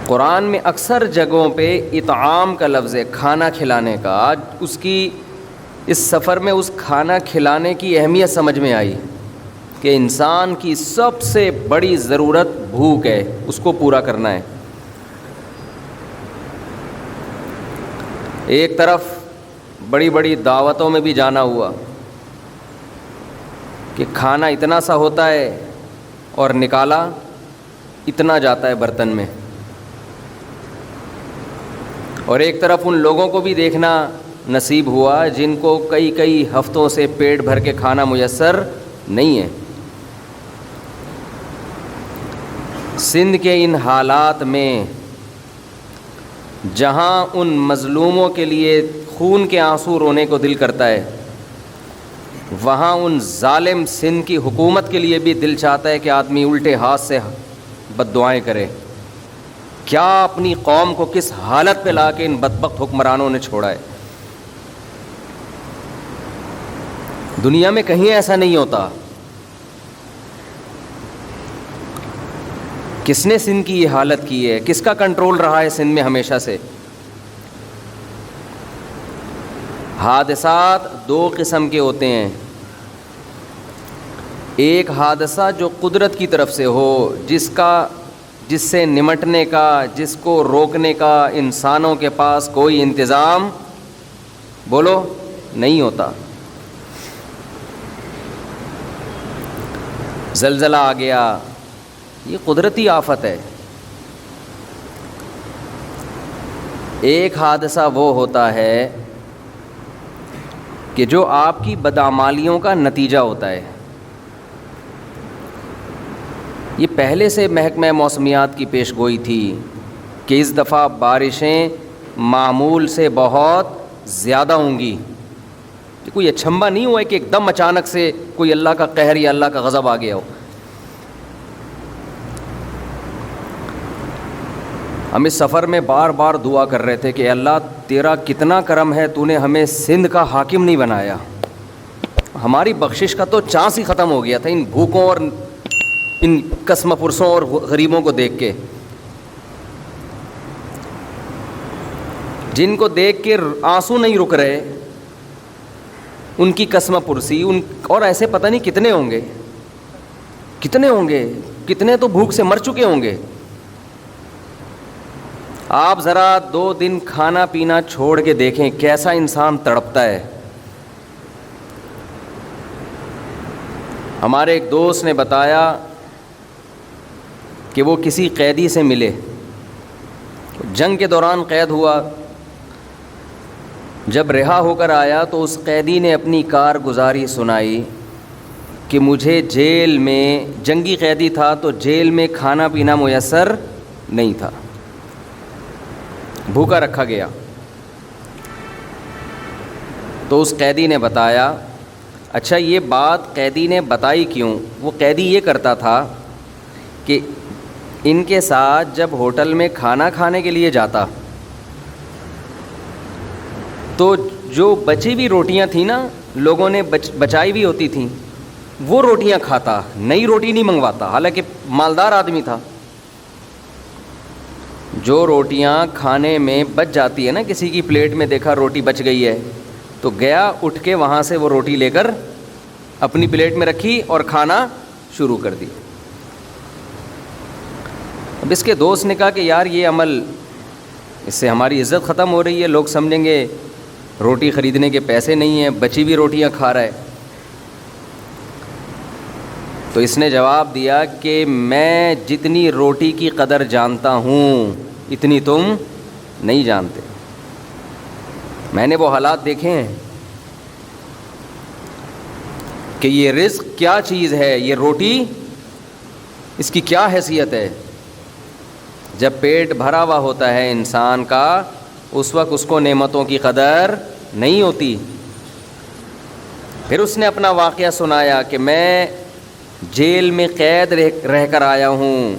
A: قرآن میں اکثر جگہوں پہ اطعام کا لفظ ہے، کھانا کھلانے کا۔ آج اس سفر میں اس کھانا کھلانے کی اہمیت سمجھ میں آئی کہ انسان کی سب سے بڑی ضرورت بھوک ہے، اس کو پورا کرنا ہے۔ ایک طرف بڑی بڑی دعوتوں میں بھی جانا ہوا کہ کھانا اتنا سا ہوتا ہے اور نکالا اتنا جاتا ہے برتن میں، اور ایک طرف ان لوگوں کو بھی دیکھنا نصیب ہوا جن کو کئی ہفتوں سے پیٹ بھر کے کھانا میسر نہیں ہے۔ سندھ کے ان حالات میں جہاں ان مظلوموں کے لیے خون کے آنسو رونے کو دل کرتا ہے، وہاں ان ظالم سندھ کی حکومت کے لیے بھی دل چاہتا ہے کہ آدمی الٹے ہاتھ سے بد دعائیں کرے۔ کیا اپنی قوم کو کس حالت پہ لا کے ان بدبخت حکمرانوں نے چھوڑا ہے۔ دنیا میں کہیں ایسا نہیں ہوتا۔ کس نے سندھ کی یہ حالت کی ہے؟ کس کا کنٹرول رہا ہے سندھ میں ہمیشہ سے؟ حادثات 2 قسم کے ہوتے ہیں، ایک حادثہ جو قدرت کی طرف سے ہو، جس سے نمٹنے کا، جس کو روکنے کا انسانوں کے پاس کوئی انتظام بولو نہیں ہوتا۔ زلزلہ آ گیا، یہ قدرتی آفت ہے۔ ایک حادثہ وہ ہوتا ہے کہ جو آپ کی بدعمالیوں کا نتیجہ ہوتا ہے۔ یہ پہلے سے محکمہ موسمیات کی پیش گوئی تھی کہ اس دفعہ بارشیں معمول سے بہت زیادہ ہوں گی۔ یہ کوئی اچھمبا نہیں ہوا ہے کہ ایک دم اچانک سے کوئی اللہ کا قہر یا اللہ کا غضب آ گیا ہو۔ ہم اس سفر میں بار بار دعا کر رہے تھے کہ اللہ تیرا کتنا کرم ہے، تو نے ہمیں سندھ کا حاکم نہیں بنایا۔ ہماری بخشش کا تو چانس ہی ختم ہو گیا تھا ان بھوکوں اور ان قسم پرسوں اور غریبوں کو دیکھ کے، جن کو دیکھ کے آنسو نہیں رک رہے، ان کی قسم پرسی اور ایسے پتہ نہیں کتنے ہوں گے، کتنے تو بھوک سے مر چکے ہوں گے۔ آپ ذرا 2 دن کھانا پینا چھوڑ کے دیکھیں کیسا انسان تڑپتا ہے۔ ہمارے ایک دوست نے بتایا کہ وہ کسی قیدی سے ملے، جنگ کے دوران قید ہوا، جب رہا ہو کر آیا تو اس قیدی نے اپنی کارگزاری سنائی کہ مجھے جیل میں، جنگی قیدی تھا تو جیل میں کھانا پینا میسر نہیں تھا، بھوکا رکھا گیا۔ تو اس قیدی نے بتایا، اچھا یہ بات قیدی نے بتائی کیوں؟ وہ قیدی یہ کرتا تھا کہ ان کے ساتھ جب ہوٹل میں کھانا کھانے کے لیے جاتا تو جو بچی ہوئی روٹیاں تھیں نا، لوگوں نے بچائی ہوئی ہوتی تھیں، وہ روٹیاں کھاتا، نئی روٹی نہیں منگواتا، حالانکہ مالدار آدمی تھا۔ جو روٹیاں کھانے میں بچ جاتی ہے نا، کسی کی پلیٹ میں دیکھا روٹی بچ گئی ہے تو گیا اٹھ کے وہاں سے وہ روٹی لے کر اپنی پلیٹ میں رکھی اور کھانا شروع کر دی۔ اب اس کے دوست نے کہا کہ یار یہ عمل، اس سے ہماری عزت ختم ہو رہی ہے، لوگ سمجھیں گے روٹی خریدنے کے پیسے نہیں ہیں، بچی ہوئی روٹیاں کھا رہا ہے۔ تو اس نے جواب دیا کہ میں جتنی روٹی کی قدر جانتا ہوں اتنی تم نہیں جانتے، میں نے وہ حالات دیکھے ہیں کہ یہ رزق کیا چیز ہے، یہ روٹی اس کی کیا حیثیت ہے۔ جب پیٹ بھرا ہوا ہوتا ہے انسان کا، اس وقت اس کو نعمتوں کی قدر نہیں ہوتی۔ پھر اس نے اپنا واقعہ سنایا کہ میں جیل میں قید رہ کر آیا ہوں،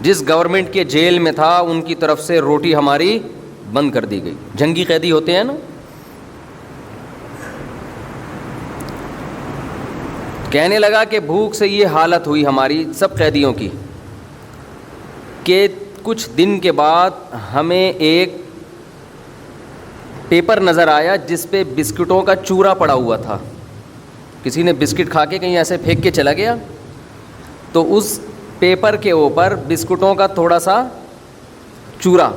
A: جس گورنمنٹ کے جیل میں تھا ان کی طرف سے روٹی ہماری بند کر دی گئی۔ جنگی قیدی ہوتے ہیں نا، کہنے لگا کہ بھوک سے یہ حالت ہوئی ہماری سب قیدیوں کی کہ کچھ دن کے بعد ہمیں ایک پیپر نظر آیا جس پہ بسکٹوں کا چورا پڑا ہوا تھا، کسی نے بسکٹ کھا کے کہیں ایسے پھینک کے چلا گیا، تو اس پیپر کے اوپر بسکٹوں کا تھوڑا سا چورا۔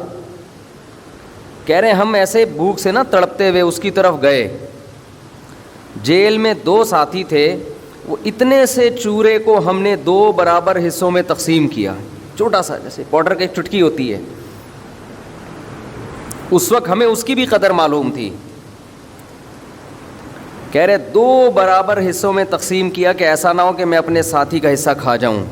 A: کہہ رہے ہم ایسے بھوک سے نہ تڑپتے ہوئے اس کی طرف گئے، جیل میں 2 ساتھی تھے، وہ اتنے سے چورے کو ہم نے 2 برابر حصوں میں تقسیم کیا، چھوٹا سا جیسے پاؤڈر کی ایک چٹکی ہوتی ہے۔ اس وقت ہمیں اس کی بھی قدر معلوم تھی۔ کہہ رہے 2 برابر حصوں میں تقسیم کیا کہ ایسا نہ ہو کہ میں اپنے ساتھی کا حصہ کھا جاؤں،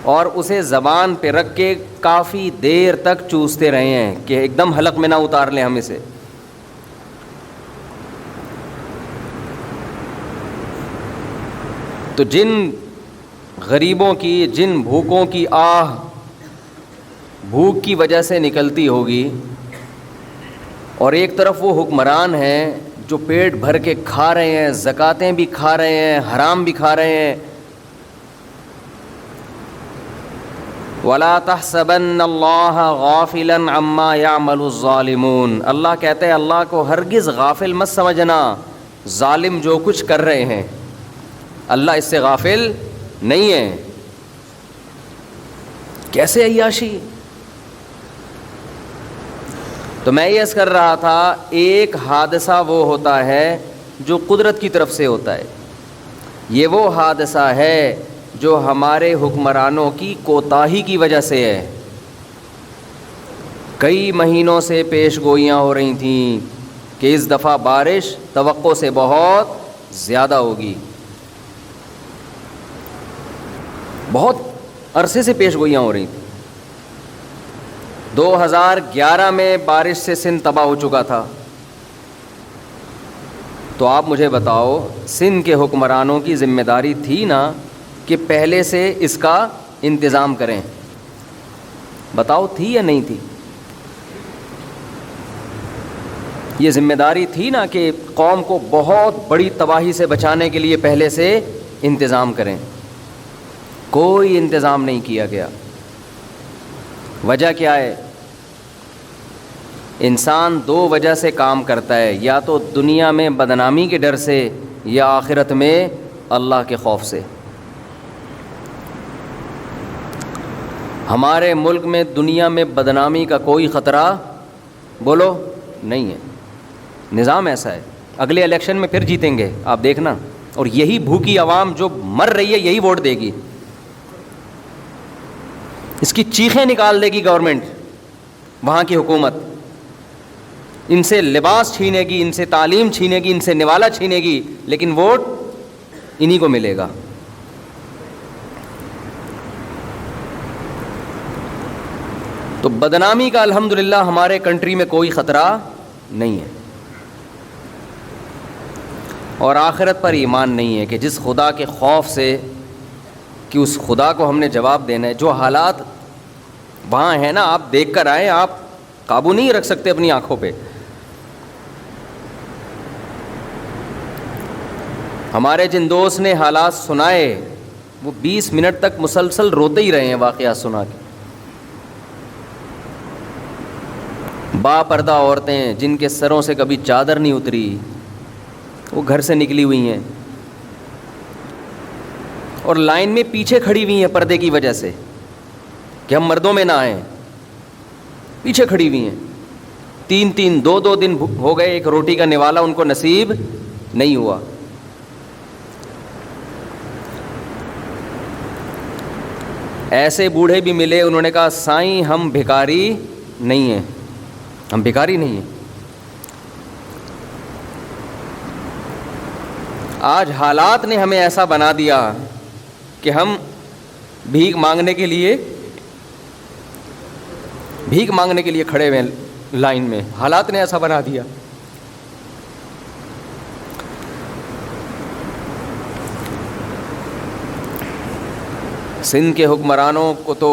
A: اور اسے زبان پہ رکھ کے کافی دیر تک چوستے رہے ہیں کہ ایک دم حلق میں نہ اتار لیں ہم اسے۔ تو جن غریبوں کی، جن بھوکوں کی آہ بھوک کی وجہ سے نکلتی ہوگی، اور ایک طرف وہ حکمران ہیں جو پیٹ بھر کے کھا رہے ہیں، زکاتیں بھی کھا رہے ہیں، حرام بھی کھا رہے ہیں۔ وَلَا تَحْسَبَنَّ اللَّهَ غَافِلًا عَمَّا يَعْمَلُ الظَّالِمُونَ، اللہ کہتے ہیں اللہ کو ہرگز غافل مت سمجھنا، ظالم جو کچھ کر رہے ہیں اللہ اس سے غافل نہیں ہے۔ کیسے عیاشی؟ تو میں یہ عرض کر رہا تھا، ایک حادثہ وہ ہوتا ہے جو قدرت کی طرف سے ہوتا ہے، یہ وہ حادثہ ہے جو ہمارے حکمرانوں کی کوتاہی کی وجہ سے ہے۔ کئی مہینوں سے پیش گوئیاں ہو رہی تھیں کہ اس دفعہ بارش توقع سے بہت زیادہ ہوگی، بہت عرصے سے پیش گوئیاں ہو رہی تھیں۔ 2011 میں بارش سے سندھ تباہ ہو چکا تھا، تو آپ مجھے بتاؤ سندھ کے حکمرانوں کی ذمہ داری تھی نا کہ پہلے سے اس کا انتظام کریں؟ بتاؤ تھی یا نہیں تھی؟ یہ ذمہ داری تھی نا کہ قوم کو بہت بڑی تباہی سے بچانے کے لیے پہلے سے انتظام کریں۔ کوئی انتظام نہیں کیا گیا. وجہ کیا ہے؟ انسان دو وجہ سے کام کرتا ہے, یا تو دنیا میں بدنامی کے ڈر سے, یا آخرت میں اللہ کے خوف سے. ہمارے ملک میں دنیا میں بدنامی کا کوئی خطرہ بولو نہیں ہے. نظام ایسا ہے, اگلے الیکشن میں پھر جیتیں گے آپ دیکھنا, اور یہی بھوکی عوام جو مر رہی ہے یہی ووٹ دے گی. اس کی چیخیں نکال دے گی گورنمنٹ, وہاں کی حکومت. ان سے لباس چھینے گی, ان سے تعلیم چھینے گی, ان سے نوالا چھینے گی, لیکن ووٹ انہی کو ملے گا. تو بدنامی کا الحمدللہ ہمارے کنٹری میں کوئی خطرہ نہیں ہے. اور آخرت پر ایمان نہیں ہے کہ جس خدا کے خوف سے کہ اس خدا کو ہم نے جواب دینا ہے. جو حالات وہاں ہیں نا, آپ دیکھ کر آئیں, آپ قابو نہیں رکھ سکتے اپنی آنکھوں پہ. ہمارے جن دوست نے حالات سنائے وہ 20 منٹ تک مسلسل روتے ہی رہے ہیں واقعات سنا کے. با پردہ عورتیں جن کے سروں سے کبھی چادر نہیں اتری, وہ گھر سے نکلی ہوئی ہیں اور لائن میں پیچھے کھڑی ہوئی ہیں پردے کی وجہ سے کہ ہم مردوں میں نہ آئیں. پیچھے کھڑی ہوئی ہیں, 2 دن ہو گئے, ایک روٹی کا نوالا ان کو نصیب نہیں ہوا. ایسے بوڑھے بھی ملے, انہوں نے کہا سائیں ہم بھکاری نہیں ہیں, ہم بھکاری نہیں ہیں. آج حالات نے ہمیں ایسا بنا دیا کہ ہم بھیک مانگنے کے لیے کھڑے ہوئے لائن میں. حالات نے ایسا بنا دیا. سندھ کے حکمرانوں کو تو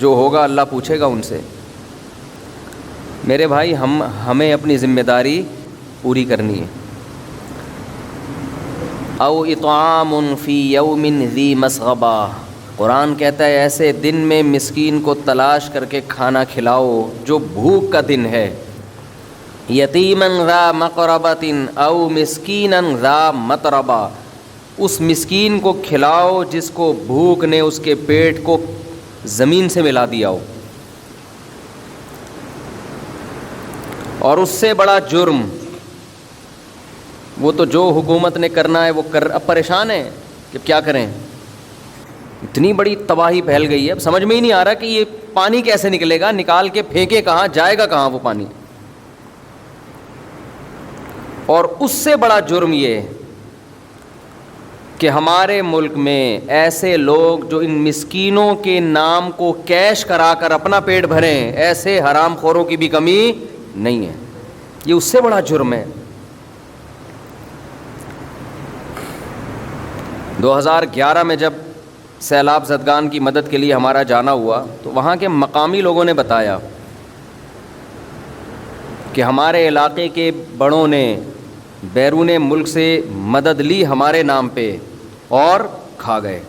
A: جو ہوگا اللہ پوچھے گا ان سے. میرے بھائی ہمیں اپنی ذمہ داری پوری کرنی ہے. او اطعام فی یوم ذی مسغبہ, قرآن کہتا ہے ایسے دن میں مسکین کو تلاش کر کے کھانا کھلاؤ جو بھوک کا دن ہے. یتیما ذا مقربۃ او مسکینا ذا متربہ, اس مسکین کو کھلاؤ جس کو بھوک نے اس کے پیٹ کو زمین سے ملا دیا ہو. اور اس سے بڑا جرم وہ تو جو حکومت نے کرنا ہے وہ اب پریشان ہے کہ کیا کریں. اتنی بڑی تباہی پھیل گئی ہے, اب سمجھ میں ہی نہیں آ رہا کہ یہ پانی کیسے نکلے گا, نکال کے پھینکے کہاں, جائے گا کہاں وہ پانی. اور اس سے بڑا جرم یہ کہ ہمارے ملک میں ایسے لوگ جو ان مسکینوں کے نام کو کیش کرا کر اپنا پیٹ بھریں, ایسے حرام خوروں کی بھی کمی نہیں ہے. یہ اس سے بڑا جرم ہے. 2011 میں جب سیلاب زدگان کی مدد کے لیے ہمارا جانا ہوا تو وہاں کے مقامی لوگوں نے بتایا کہ ہمارے علاقے کے بڑوں نے بیرون ملک سے مدد لی ہمارے نام پہ اور کھا گئے.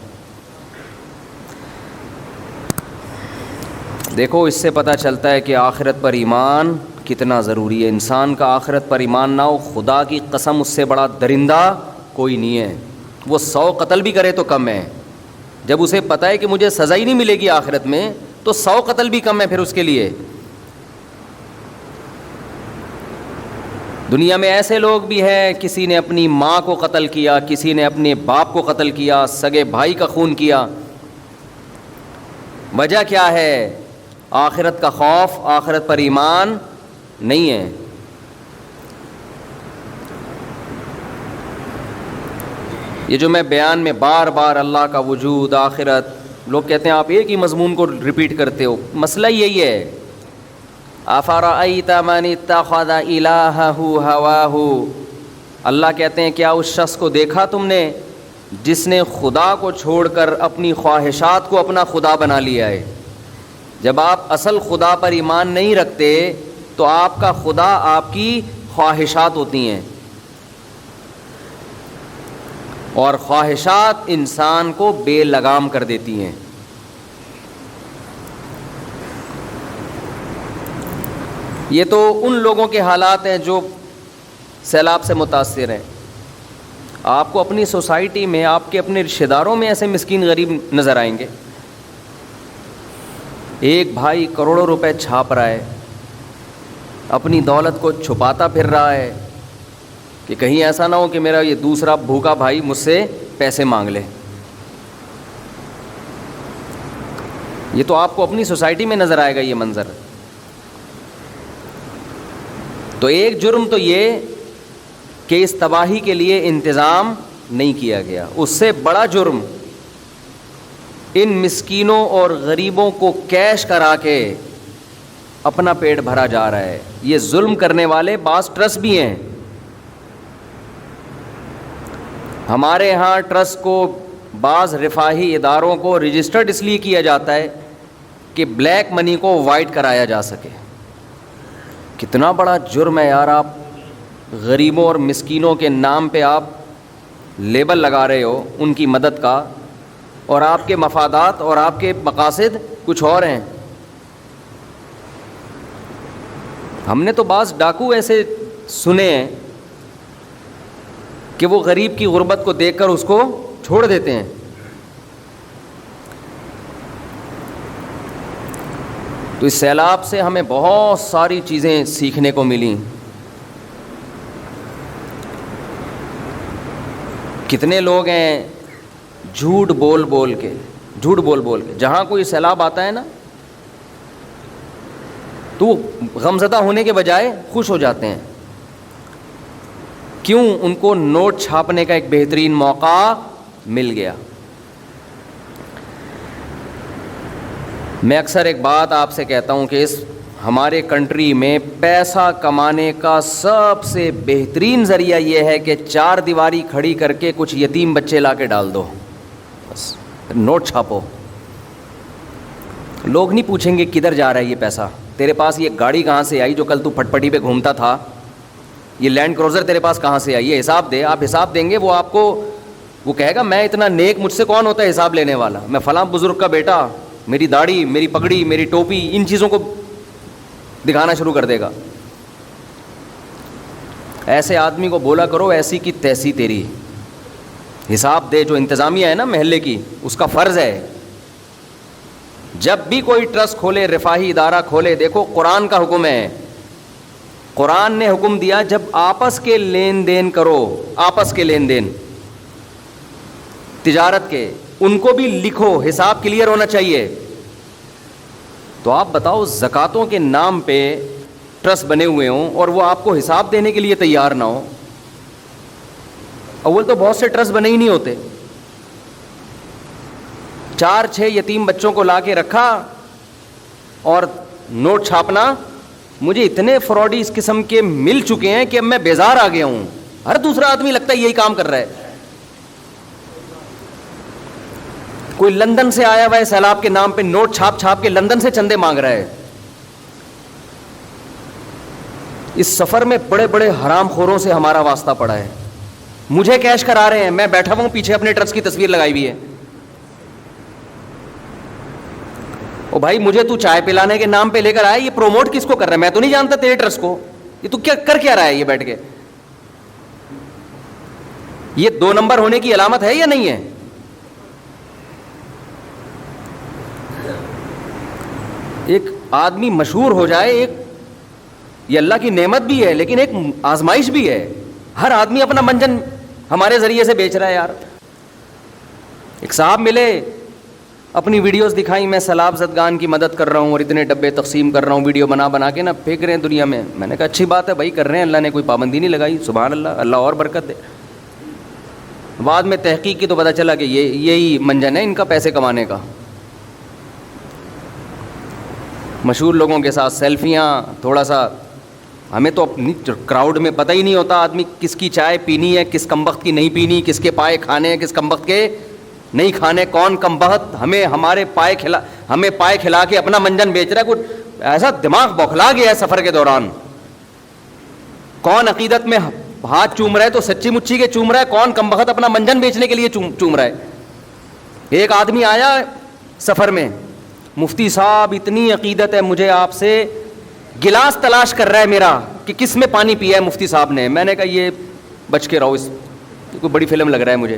A: دیکھو اس سے پتہ چلتا ہے کہ آخرت پر ایمان کتنا ضروری ہے. انسان کا آخرت پر ایمان نہ ہو, خدا کی قسم اس سے بڑا درندہ کوئی نہیں ہے. وہ 100 قتل بھی کرے تو کم ہے. جب اسے پتہ ہے کہ مجھے سزا ہی نہیں ملے گی آخرت میں تو 100 قتل بھی کم ہے پھر اس کے لیے. دنیا میں ایسے لوگ بھی ہیں, کسی نے اپنی ماں کو قتل کیا, کسی نے اپنے باپ کو قتل کیا, سگے بھائی کا خون کیا. وجہ کیا ہے؟ آخرت کا خوف, آخرت پر ایمان نہیں ہے. یہ جو میں بیان میں بار بار اللہ کا وجود, آخرت, لوگ کہتے ہیں آپ ایک ہی مضمون کو ریپیٹ کرتے ہو. مسئلہ یہی ہے. افرأیت من اتخذ الہہ ہواہ, اللہ کہتے ہیں کیا اس شخص کو دیکھا تم نے جس نے خدا کو چھوڑ کر اپنی خواہشات کو اپنا خدا بنا لیا ہے. جب آپ اصل خدا پر ایمان نہیں رکھتے تو آپ کا خدا آپ کی خواہشات ہوتی ہیں. اور خواہشات انسان کو بے لگام کر دیتی ہیں. یہ تو ان لوگوں کے حالات ہیں جو سیلاب سے متاثر ہیں. آپ کو اپنی سوسائٹی میں، آپ کے اپنے رشتہ داروں میں ایسے مسکین غریب نظر آئیں گے. ایک بھائی کروڑوں روپے چھاپ رہا ہے، اپنی دولت کو چھپاتا پھر رہا ہے کہ کہیں ایسا نہ ہو کہ میرا یہ دوسرا بھوکا بھائی مجھ سے پیسے مانگ لے. یہ تو آپ کو اپنی سوسائٹی میں نظر آئے گا یہ منظر. تو ایک جرم تو یہ کہ اس تباہی کے لیے انتظام نہیں کیا گیا. اس سے بڑا جرم ان مسکینوں اور غریبوں کو کیش کرا کے اپنا پیٹ بھرا جا رہا ہے. یہ ظلم کرنے والے بعض ٹرسٹ بھی ہیں. ہمارے ہاں ٹرسٹ کو، بعض رفاہی اداروں کو رجسٹرڈ اس لیے کیا جاتا ہے کہ بلیک منی کو وائٹ کرایا جا سکے. کتنا بڑا جرم ہے یار. آپ غریبوں اور مسکینوں کے نام پہ آپ لیبل لگا رہے ہو ان کی مدد کا، اور آپ کے مفادات اور آپ کے مقاصد کچھ اور ہیں. ہم نے تو بعض ڈاکو ایسے سنے ہیں کہ وہ غریب کی غربت کو دیکھ کر اس کو چھوڑ دیتے ہیں. تو اس سیلاب سے ہمیں بہت ساری چیزیں سیکھنے کو ملیں. کتنے لوگ ہیں جھوٹ بول بول کے جہاں کوئی سیلاب آتا ہے نا تو غمزدہ ہونے کے بجائے خوش ہو جاتے ہیں. کیوں؟ ان کو نوٹ چھاپنے کا ایک بہترین موقع مل گیا. میں اکثر ایک بات آپ سے کہتا ہوں کہ اس ہمارے کنٹری میں پیسہ کمانے کا سب سے بہترین ذریعہ یہ ہے کہ چار دیواری کھڑی کر کے کچھ یتیم بچے لا کے ڈال دو، بس نوٹ چھاپو. لوگ نہیں پوچھیں گے کدھر جا رہا ہے یہ پیسہ. تیرے پاس یہ گاڑی کہاں سے آئی جو کل تو پھٹ پٹی پہ گھومتا تھا؟ یہ لینڈ کروزر تیرے پاس کہاں سے آئی؟ یہ حساب دے. آپ حساب دیں گے، وہ آپ کو وہ کہے گا میں اتنا نیک، مجھ سے کون ہوتا ہے حساب لینے والا؟ میں فلاں بزرگ کا بیٹا، میری داڑھی، میری پگڑی، میری ٹوپی، ان چیزوں کو دکھانا شروع کر دے گا. ایسے آدمی کو بولا کرو ایسی کی تیسی تیری، حساب دے. جو انتظامیہ ہے نا محلے کی، اس کا فرض ہے جب بھی کوئی ٹرسٹ کھولے، رفاہی ادارہ کھولے، دیکھو قرآن کا حکم ہے. قرآن نے حکم دیا جب آپس کے لین دین کرو، آپس کے لین دین تجارت کے، ان کو بھی لکھو، حساب کلیئر ہونا چاہیے. تو آپ بتاؤ زکاتوں کے نام پہ ٹرسٹ بنے ہوئے ہوں اور وہ آپ کو حساب دینے کے لیے تیار نہ ہو. اول تو بہت سے ٹرسٹ بنے ہی نہیں ہوتے. 4-6 یتیم بچوں کو لا کے رکھا اور نوٹ چھاپنا. مجھے اتنے فراڈی اس قسم کے مل چکے ہیں کہ اب میں بیزار آ گیا ہوں. ہر دوسرا آدمی لگتا ہے یہی کام کر رہا ہے. کوئی لندن سے آیا ہوا ہے سیلاب کے نام پہ نوٹ چھاپ چھاپ کے لندن سے چندے مانگ رہا ہے. اس سفر میں بڑے بڑے حرام خوروں سے ہمارا واسطہ پڑا ہے. مجھے کیش کرا رہے ہیں، میں بیٹھا ہوں پیچھے اپنے ٹرسٹ کی تصویر لگائی ہوئی ہے. او بھائی مجھے تو چائے پلانے کے نام پہ لے کر آیا، یہ پروموٹ کس کو کر رہا ہے؟ میں تو نہیں جانتا تیرے ٹرسٹ کو. یہ تو کیا کر کیا رہا ہے یہ بیٹھ کے؟ یہ 2 نمبر ہونے کی علامت ہے یا نہیں ہے؟ ایک آدمی مشہور ہو جائے، ایک یہ اللہ کی نعمت بھی ہے لیکن ایک آزمائش بھی ہے. ہر آدمی اپنا منجن ہمارے ذریعے سے بیچ رہا ہے یار. ایک صاحب ملے، اپنی ویڈیوز دکھائیں، میں سیلاب زدگان کی مدد کر رہا ہوں اور اتنے ڈبے تقسیم کر رہا ہوں، ویڈیو بنا بنا کے نا پھینک رہے ہیں دنیا میں. میں نے کہا اچھی بات ہے بھائی، کر رہے ہیں، اللہ نے کوئی پابندی نہیں لگائی. سبحان اللہ، اللہ اور برکت دے. بعد میں تحقیق کی تو پتہ چلا کہ یہی منجن ہے ان کا پیسے کمانے کا. مشہور لوگوں کے ساتھ سیلفیاں، تھوڑا سا ہمیں تو اپنی کراؤڈ میں پتہ ہی نہیں ہوتا آدمی کس کی چائے پینی ہے، کس کم وقت کی نہیں پینی، کس کے پائے کھانے ہیں، کس کم وقت کے نہیں کھانے، کون کم وقت ہمیں پائے کھلا کے اپنا منجن بیچ رہا ہے. کچھ ایسا دماغ بوکھلا گیا ہے سفر کے دوران. کون عقیدت میں ہاتھ چوم رہا ہے تو سچی مچی کے چوم رہا ہے, کون کمبخت اپنا منجن بیچنے کے لیے چوم رہا ہے. ایک آدمی آیا سفر میں, مفتی صاحب اتنی عقیدت ہے مجھے آپ سے, گلاس تلاش کر رہا ہے میرا کہ کس میں پانی پیا ہے مفتی صاحب نے. میں نے کہا یہ بچ کے رہو, اس کوئی بڑی فلم لگ رہا ہے مجھے.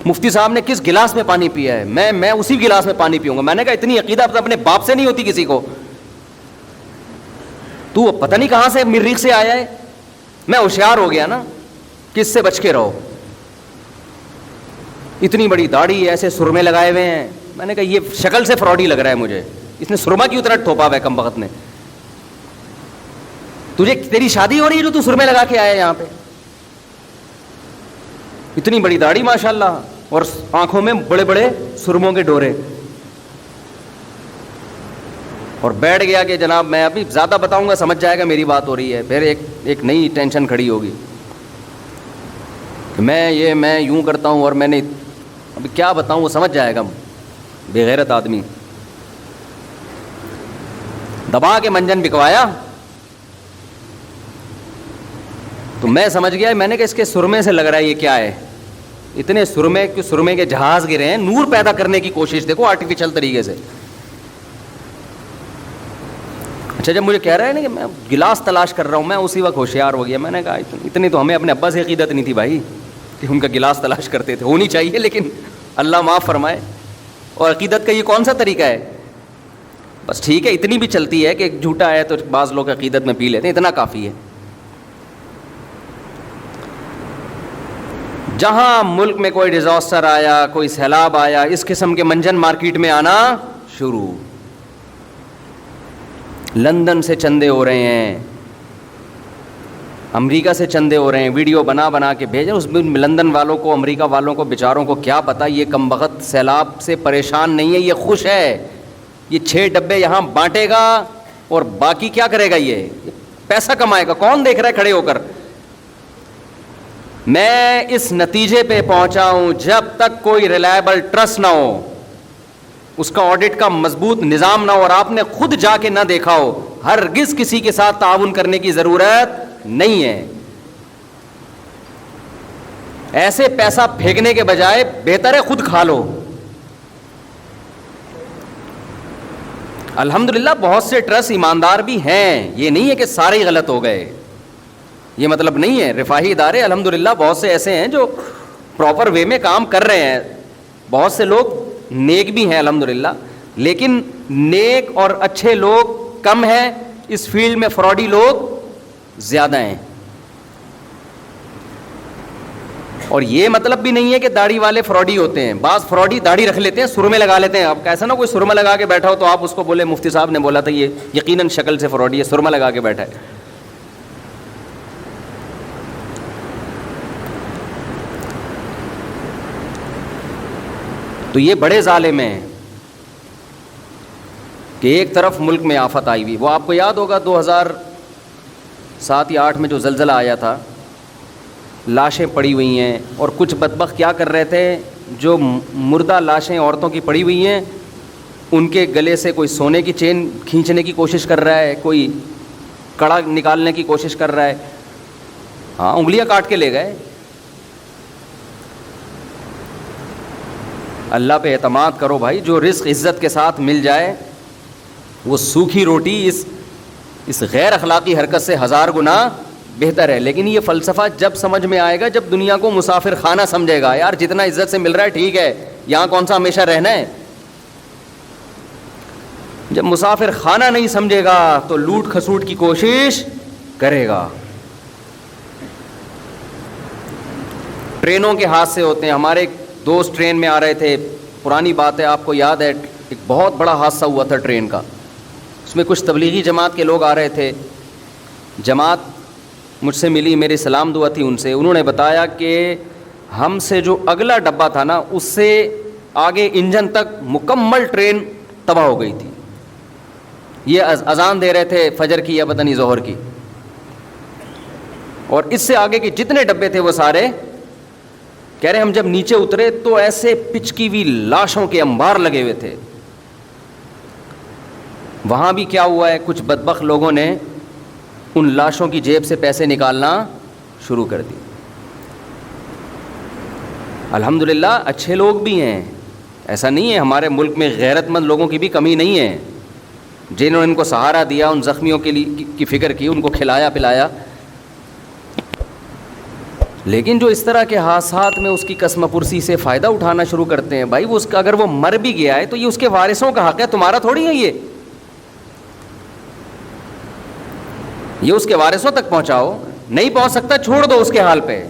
A: مفتی صاحب نے کس گلاس میں پانی پیا ہے, میں اسی گلاس میں پانی پیوں گا. میں نے کہا اتنی عقیدت اپنے باپ سے نہیں ہوتی کسی کو, تو پتہ نہیں کہاں سے مریخ سے آیا ہے. میں ہوشیار ہو گیا نا کہ اس سے بچ کے رہو. اتنی بڑی داڑھی, ایسے سرمے لگائے ہوئے ہیں. میں نے کہا یہ شکل سے فراڈی لگ رہا ہے مجھے, اس نے سرما کیوں اتنا تھوپا ہوا ہے کم وقت نے. تجھے تیری شادی ہو رہی ہے جو تو سرمے لگا کے آیا یہاں پہ, اتنی بڑی داڑھی ماشاءاللہ, اور آنکھوں میں بڑے بڑے سرموں کے ڈورے. اور بیٹھ گیا کہ جناب میں ابھی زیادہ بتاؤں گا سمجھ جائے گا میری بات ہو رہی ہے. پھر ایک نئی ٹینشن کھڑی ہوگی کہ میں یوں کرتا ہوں, اور میں نے ابھی کیا بتاؤں, وہ سمجھ جائے گا. بے غیرت آدمی دبا کے منجن بکوایا تو میں سمجھ گیا. میں نے کہا اس کے سرمے سے لگ رہا ہے یہ کیا ہے, اتنے سرمے کے جہاز گرے ہیں. نور پیدا کرنے کی کوشش دیکھو آرٹیفیشل طریقے سے. اچھا جب مجھے کہہ رہا ہے نا کہ میں گلاس تلاش کر رہا ہوں, میں اسی وقت ہوشیار ہو گیا. میں نے کہا اتنی تو ہمیں اپنے ابا سے عقیدت نہیں تھی بھائی کہ ان کا گلاس تلاش کرتے تھے. ہونی چاہیے لیکن اللہ معاف فرمائے. اور عقیدت کا یہ کون سا طریقہ ہے, بس ٹھیک ہے اتنی بھی چلتی ہے کہ جھوٹا ہے تو بعض لوگ عقیدت میں پی لیتے ہیں, اتنا کافی ہے. جہاں ملک میں کوئی ڈیزاسٹر آیا, کوئی سیلاب آیا, اس قسم کے منجن مارکیٹ میں آنا شروع. لندن سے چندے ہو رہے ہیں, امریکہ سے چندے ہو رہے ہیں, ویڈیو بنا کے بھیجیں. اس میں لندن والوں کو, امریکہ والوں کو بیچاروں کو کیا پتہ یہ کم بخت سیلاب سے پریشان نہیں ہے, یہ خوش ہے. یہ 6 ڈبے یہاں بانٹے گا اور باقی کیا کرے گا, یہ پیسہ کمائے گا. کون دیکھ رہا ہے کھڑے ہو کر. میں اس نتیجے پہ پہنچا ہوں جب تک کوئی ریلائبل ٹرسٹ نہ ہو, اس کا آڈٹ کا مضبوط نظام نہ ہو, اور آپ نے خود جا کے نہ دیکھا ہو, ہرگز کسی کے ساتھ تعاون کرنے کی ضرورت نہیں ہے. ایسے پیسہ پھینکنے کے بجائے بہتر ہے خود کھا لو. الحمدللہ بہت سے ٹرسٹ ایماندار بھی ہیں, یہ نہیں ہے کہ سارے ہی غلط ہو گئے, یہ مطلب نہیں ہے. رفاہی ادارے الحمدللہ بہت سے ایسے ہیں جو پراپر وے میں کام کر رہے ہیں. بہت سے لوگ نیک بھی ہیں الحمدللہ, لیکن نیک اور اچھے لوگ کم ہیں, اس فیلڈ میں فراڈی لوگ زیادہ ہیں. اور یہ مطلب بھی نہیں ہے کہ داڑھی والے فراڈی ہوتے ہیں. بعض فراڈی داڑھی رکھ لیتے ہیں, سرمے لگا لیتے ہیں. اب کیسا نا کوئی سرما لگا کے بیٹھا ہو تو آپ اس کو بولے مفتی صاحب نے بولا تھا, یہ یقیناً شکل سے فراڈی ہے, سرما لگا کے بیٹھا ہے. تو یہ بڑے ظالم ہیں کہ ایک طرف ملک میں آفت آئی ہوئی. وہ آپ کو یاد ہوگا 2007 یا 2008 میں جو زلزلہ آیا تھا, لاشیں پڑی ہوئی ہیں, اور کچھ بدبخت کیا کر رہے تھے, جو مردہ لاشیں عورتوں کی پڑی ہوئی ہیں ان کے گلے سے کوئی سونے کی چین کھینچنے کی کوشش کر رہا ہے, کوئی کڑا نکالنے کی کوشش کر رہا ہے. ہاں انگلیاں کاٹ کے لے گئے. اللہ پہ اعتماد کرو بھائی, جو رزق عزت کے ساتھ مل جائے وہ سوکھی روٹی اس غیر اخلاقی حرکت سے 1000 گنا بہتر ہے. لیکن یہ فلسفہ جب سمجھ میں آئے گا جب دنیا کو مسافر خانہ سمجھے گا. یار جتنا عزت سے مل رہا ہے ٹھیک ہے, یہاں کون سا ہمیشہ رہنا ہے. جب مسافر خانہ نہیں سمجھے گا تو لوٹ کھسوٹ کی کوشش کرے گا. ٹرینوں کے حادثے ہوتے ہیں. ہمارے ایک دوست ٹرین میں آ رہے تھے, پرانی بات ہے آپ کو یاد ہے, ایک بہت بڑا حادثہ ہوا تھا ٹرین کا. اس میں کچھ تبلیغی جماعت کے لوگ آ رہے تھے. جماعت مجھ سے ملی, میری سلام دعا تھی ان سے. انہوں نے بتایا کہ ہم سے جو اگلا ڈبہ تھا نا, اس سے آگے انجن تک مکمل ٹرین تباہ ہو گئی تھی. یہ اذان دے رہے تھے فجر کی یا پتہ نہیں ظہر کی, اور اس سے آگے کے جتنے ڈبے تھے وہ سارے کہہ رہے ہم جب نیچے اترے تو ایسے پچکی ہوئی لاشوں کے انبار لگے ہوئے تھے. وہاں بھی کیا ہوا ہے, کچھ بدبخت لوگوں نے ان لاشوں کی جیب سے پیسے نکالنا شروع کر دی. الحمدللہ اچھے لوگ بھی ہیں, ایسا نہیں ہے, ہمارے ملک میں غیرت مند لوگوں کی بھی کمی نہیں ہے, جنہوں نے ان کو سہارا دیا, ان زخمیوں کے لیے کی فکر کی, ان کو کھلایا پلایا. لیکن جو اس طرح کے حادثات میں اس کی قسم پرسی سے فائدہ اٹھانا شروع کرتے ہیں, بھائی وہ اس کا اگر وہ مر بھی گیا ہے تو یہ اس کے وارثوں کا حق ہے, تمہارا تھوڑی ہے یہ اس کے وارثوں تک پہنچاؤ. نہیں پہنچ سکتا, چھوڑ دو اس کے حال پہ.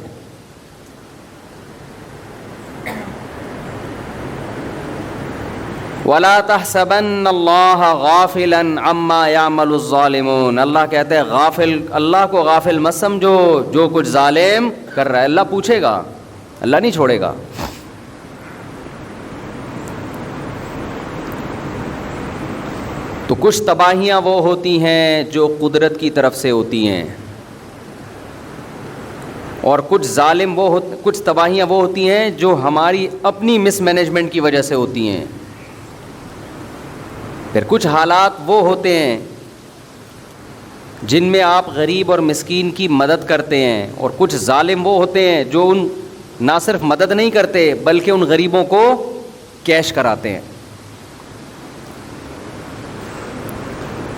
A: وَلَا تَحْسَبَنَّ اللَّهَ غَافِلًا عَمَّا يَعْمَلُ الظَّالِمُونَ, اللہ کہتے ہیں غافل, اللہ کو غافل مت سمجھو جو کچھ ظالم کر رہا ہے. اللہ پوچھے گا, اللہ نہیں چھوڑے گا. تو کچھ تباہیاں وہ ہوتی ہیں جو قدرت کی طرف سے ہوتی ہیں, اور کچھ تباہیاں وہ ہوتی ہیں جو ہماری اپنی مس مینجمنٹ کی وجہ سے ہوتی ہیں. پھر کچھ حالات وہ ہوتے ہیں جن میں آپ غریب اور مسکین کی مدد کرتے ہیں, اور کچھ ظالم وہ ہوتے ہیں جو ان نہ صرف مدد نہیں کرتے بلکہ ان غریبوں کو کیش کراتے ہیں.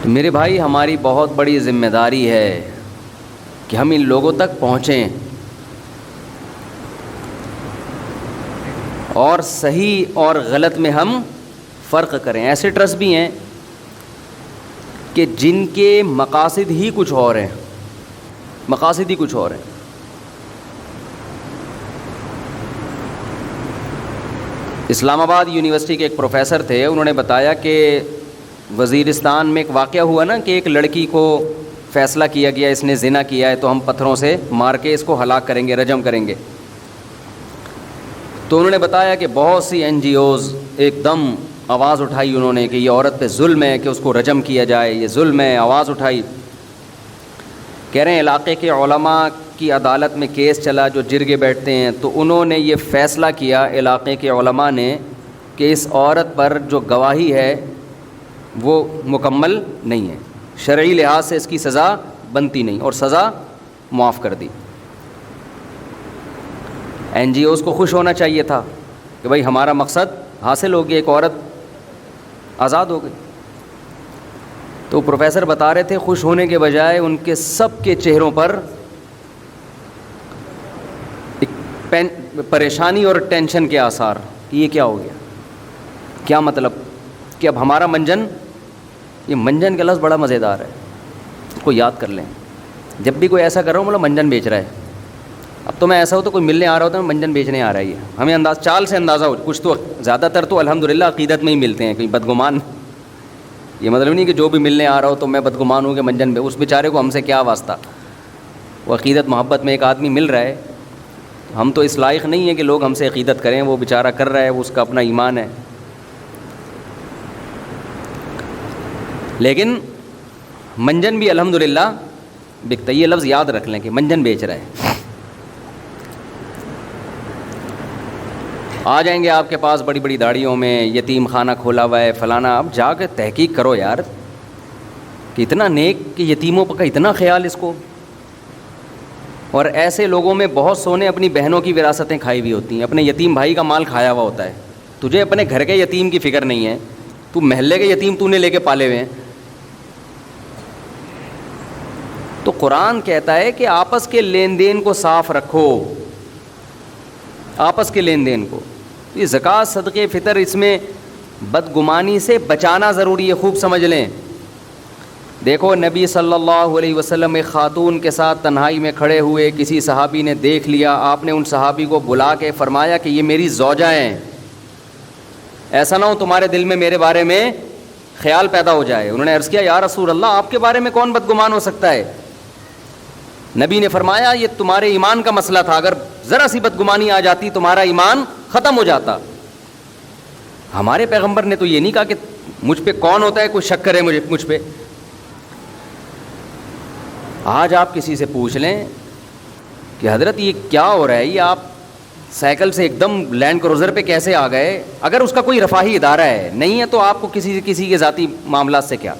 A: تو میرے بھائی ہماری بہت بڑی ذمہ داری ہے کہ ہم ان لوگوں تک پہنچیں اور صحیح اور غلط میں ہم فرق کریں. ایسے ٹرسٹ بھی ہیں کہ جن کے مقاصد ہی کچھ اور ہیں, اسلام آباد یونیورسٹی کے ایک پروفیسر تھے, انہوں نے بتایا کہ وزیرستان میں ایک واقعہ ہوا نا کہ ایک لڑکی کو فیصلہ کیا گیا اس نے زنا کیا ہے تو ہم پتھروں سے مار کے اس کو ہلاک کریں گے, رجم کریں گے. تو انہوں نے بتایا کہ بہت سی NGOز ایک دم آواز اٹھائی انہوں نے کہ یہ عورت پہ ظلم ہے کہ اس کو رجم کیا جائے, یہ ظلم ہے, آواز اٹھائی. کہہ رہے ہیں علاقے کے علماء کی عدالت میں کیس چلا جو جرگے بیٹھتے ہیں, تو انہوں نے یہ فیصلہ کیا علاقے کے علماء نے کہ اس عورت پر جو گواہی ہے وہ مکمل نہیں ہے, شرعی لحاظ سے اس کی سزا بنتی نہیں, اور سزا معاف کر دی. NGOز کو خوش ہونا چاہیے تھا کہ بھائی ہمارا مقصد حاصل ہو گیا, ایک عورت آزاد ہو گئی. تو پروفیسر بتا رہے تھے خوش ہونے کے بجائے ان کے سب کے چہروں پر ایک پریشانی اور ٹینشن کے آثار کہ یہ کیا ہو گیا, کیا مطلب کہ اب ہمارا منجن, یہ منجن کا لفظ بڑا مزیدار ہے, اس کو یاد کر لیں. جب بھی کوئی ایسا کر رہا ہوں مطلب منجن بیچ رہا ہے. اب تو میں ایسا ہو تو کوئی ملنے آ رہا ہوتا ہے منجن بیچنے آ رہا ہے, ہمیں چال سے اندازہ ہو. کچھ تو زیادہ تر تو الحمدللہ عقیدت میں ہی ملتے ہیں, کہیں بدگمان. یہ مطلب نہیں کہ جو بھی ملنے آ رہا ہو تو میں بدگمان ہوں کہ منجن اس بیچارے کو ہم سے کیا واسطہ. وہ عقیدت محبت میں ایک آدمی مل رہا ہے, ہم تو اس لائق نہیں ہیں کہ لوگ ہم سے عقیدت کریں, وہ بیچارہ کر رہا ہے, وہ اس کا اپنا ایمان ہے. لیکن منجن بھی الحمدللہ بکتا ہے. یہ لفظ یاد رکھ لیں کہ منجن بیچ رہا ہے. آ جائیں گے آپ کے پاس بڑی بڑی داڑھیوں میں, یتیم خانہ کھولا ہوا ہے فلانا. اب جا کے تحقیق کرو یار کہ اتنا نیک کہ یتیموں کا اتنا خیال اس کو. اور ایسے لوگوں میں بہت سونے اپنی بہنوں کی وراثتیں کھائی ہوئی ہوتی ہیں, اپنے یتیم بھائی کا مال کھایا ہوا ہوتا ہے. تجھے اپنے گھر کے یتیم کی فکر نہیں ہے, تو محلے کے یتیم تو نے لے کے پالے ہوئے ہیں. تو قرآن کہتا ہے کہ آپس کے لین دین کو صاف رکھو, آپس کے لین دین کو. یہ زکوٰۃ صدقے فطر اس میں بدگمانی سے بچانا ضروری ہے, خوب سمجھ لیں. دیکھو نبی صلی اللہ علیہ وسلم ایک خاتون کے ساتھ تنہائی میں کھڑے ہوئے, کسی صحابی نے دیکھ لیا, آپ نے ان صحابی کو بلا کے فرمایا کہ یہ میری زوجہ ہیں, ایسا نہ ہو تمہارے دل میں میرے بارے میں خیال پیدا ہو جائے. انہوں نے عرض کیا یا رسول اللہ آپ کے بارے میں کون بدگمان ہو سکتا ہے. نبی نے فرمایا یہ تمہارے ایمان کا مسئلہ تھا, اگر ذرا سی بدگمانی آ جاتی تمہارا ایمان ختم ہو جاتا. ہمارے پیغمبر نے تو یہ نہیں کہا کہ مجھ پہ کون ہوتا ہے کوئی شک کرے مجھ پہ. آج آپ کسی سے پوچھ لیں کہ حضرت یہ کیا ہو رہا ہے, یہ آپ سائیکل سے ایک دم لینڈ کروزر پہ کیسے آ گئے, اگر اس کا کوئی رفاہی ادارہ ہے نہیں ہے تو آپ کو کسی کے ذاتی معاملات سے کیا.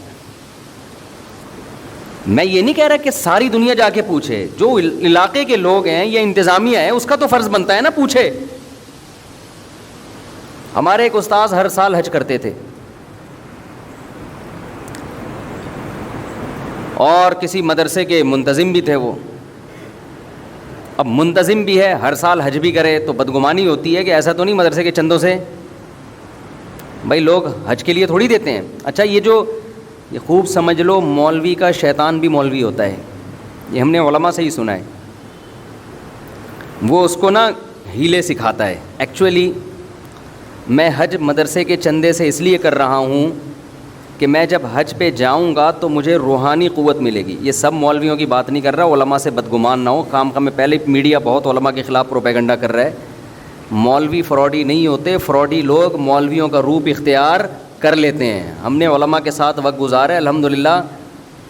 A: میں یہ نہیں کہہ رہا کہ ساری دنیا جا کے پوچھے، جو علاقے کے لوگ ہیں یا انتظامیہ ہے اس کا تو فرض بنتا ہے نا پوچھے. ہمارے ایک استاذ ہر سال حج کرتے تھے، اور کسی مدرسے کے منتظم بھی تھے وہ. اب منتظم بھی ہے، ہر سال حج بھی کرے، تو بدگمانی ہوتی ہے کہ ایسا تو نہیں مدرسے کے چندوں سے بھائی لوگ حج کے لیے تھوڑی دیتے ہیں. اچھا یہ خوب سمجھ لو، مولوی کا شیطان بھی مولوی ہوتا ہے، یہ ہم نے علماء سے ہی سنا ہے. وہ اس کو نا ہیلے سکھاتا ہے. ایکچولی میں حج مدرسے کے چندے سے اس لیے کر رہا ہوں کہ میں جب حج پہ جاؤں گا تو مجھے روحانی قوت ملے گی. یہ سب مولویوں کی بات نہیں کر رہا، علماء سے بدگمان نہ ہو. خام میں پہلے میڈیا بہت علماء کے خلاف پروپیگنڈا کر رہا ہے. مولوی فراڈی نہیں ہوتے، فراڈی لوگ مولویوں کا روپ اختیار کر لیتے ہیں. ہم نے علماء کے ساتھ وقت گزارا ہے الحمدللہ.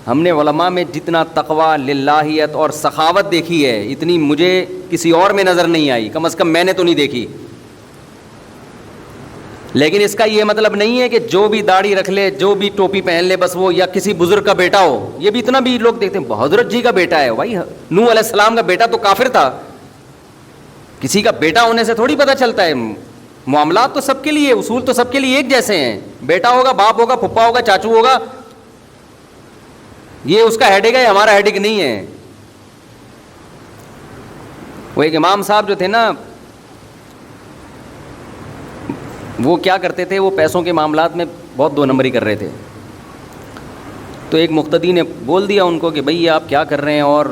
A: ہم نے علماء میں جتنا تقویٰ، للہیت اور سخاوت دیکھی ہے اتنی مجھے کسی اور میں نظر نہیں آئی، کم از کم میں نے تو نہیں دیکھی. لیکن اس کا یہ مطلب نہیں ہے کہ جو بھی داڑھی رکھ لے، جو بھی ٹوپی پہن لے بس وہ، یا کسی بزرگ کا بیٹا ہو. یہ بھی اتنا بھی لوگ دیکھتے ہیں حضرت جی کا بیٹا ہے. بھائی نوح علیہ السلام کا بیٹا تو کافر تھا، کسی کا بیٹا ہونے سے تھوڑی پتہ چلتا ہے. معاملات تو سب کے لیے، اصول تو سب کے لیے ایک جیسے ہیں. بیٹا ہوگا، باپ ہوگا، پھپھا ہوگا، چاچو ہوگا، یہ اس کا ہیڈک ہے، ہمارا ہیڈک نہیں ہے. وہ ایک امام صاحب جو تھے نا، وہ کیا کرتے تھے، وہ پیسوں کے معاملات میں بہت دو نمبری کر رہے تھے. تو ایک مقتدی نے بول دیا ان کو کہ بھئی یہ آپ کیا کر رہے ہیں، اور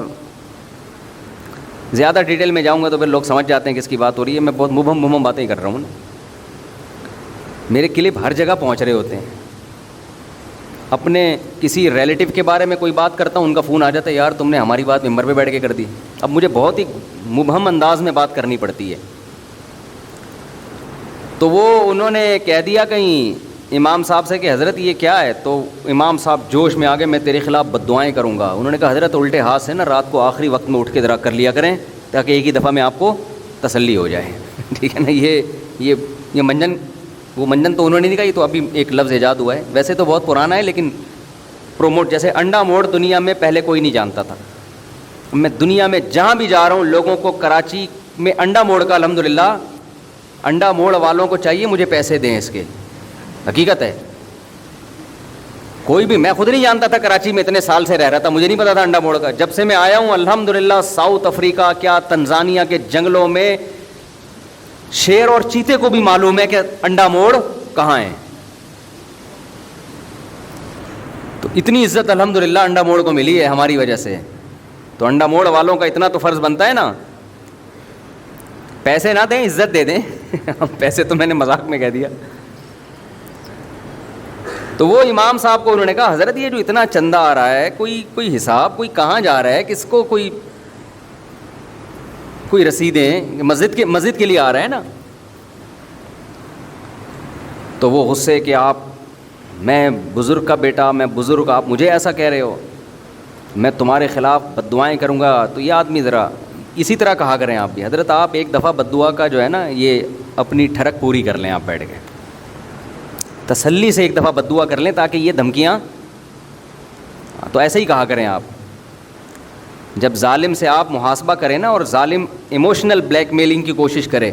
A: زیادہ ڈیٹیل میں جاؤں گا تو پھر لوگ سمجھ جاتے ہیں کس کی بات ہو رہی ہے. میں بہت مبہم باتیں کر رہا ہوں. میرے کلپ ہر جگہ پہنچ رہے ہوتے ہیں. اپنے کسی ریلیٹیو کے بارے میں کوئی بات کرتا ہوں، ان کا فون آ جاتا ہے، یار تم نے ہماری بات ممبر پہ بیٹھ کے کر دی. اب مجھے بہت ہی مبہم انداز میں بات کرنی پڑتی ہے. تو وہ انہوں نے کہہ دیا کہیں امام صاحب سے کہ حضرت یہ کیا ہے. تو امام صاحب جوش میں آ گئے، میں تیرے خلاف بد دعائیں کروں گا. انہوں نے کہا حضرت الٹے ہاتھ سے نا رات کو آخری وقت میں اٹھ کے ذرا کر لیا کریں تاکہ ایک ہی دفعہ میں آپ کو تسلی ہو جائے. ٹھیک ہے نا. یہ منجن، وہ منجن تو انہوں نے نہیں کہا، یہ تو ابھی ایک لفظ ایجاد ہوا ہے. ویسے تو بہت پرانا ہے لیکن پروموٹ، جیسے انڈا موڑ دنیا میں پہلے کوئی نہیں جانتا تھا. میں دنیا میں جہاں بھی جا رہا ہوں لوگوں کو کراچی میں انڈا موڑ کا الحمدللہ، انڈا موڑ والوں کو چاہیے مجھے پیسے دیں اس کے. حقیقت ہے. کوئی بھی، میں خود نہیں جانتا تھا، کراچی میں اتنے سال سے رہ رہا تھا، مجھے نہیں پتا تھا انڈا موڑ کا. جب سے میں آیا ہوں الحمدللہ ساؤتھ افریقہ کیا تنزانیہ کے جنگلوں میں شیر اور چیتے کو بھی معلوم ہے کہ انڈا موڑ کہاں ہے. تو اتنی عزت الحمدللہ انڈا موڑ کو ملی ہے ہماری وجہ سے. تو انڈا موڑ والوں کا اتنا تو فرض بنتا ہے نا، پیسے نہ دیں عزت دے دیں. پیسے تو میں نے مذاق میں کہہ دیا. تو وہ امام صاحب کو انہوں نے کہا حضرت یہ جو اتنا چندہ آ رہا ہے، کوئی حساب، کوئی کہاں جا رہا ہے، کس کو کوئی رسیدیں، مسجد کے لیے آ رہا ہے نا. تو وہ غصے کہ آپ، میں بزرگ کا بیٹا، میں بزرگ، آپ مجھے ایسا کہہ رہے ہو، میں تمہارے خلاف بد دعائیں کروں گا. تو یہ آدمی ذرا اسی طرح کہا کریں آپ بھی. حضرت آپ ایک دفعہ بد دعا کا جو ہے نا یہ اپنی ٹھڑک پوری کر لیں، آپ بیٹھ کے تسلی سے ایک دفعہ بد دعا کر لیں تاکہ یہ دھمکیاں. تو ایسے ہی کہا کریں آپ. جب ظالم سے آپ محاسبہ کریں نا، اور ظالم ایموشنل بلیک میلنگ کی کوشش کرے،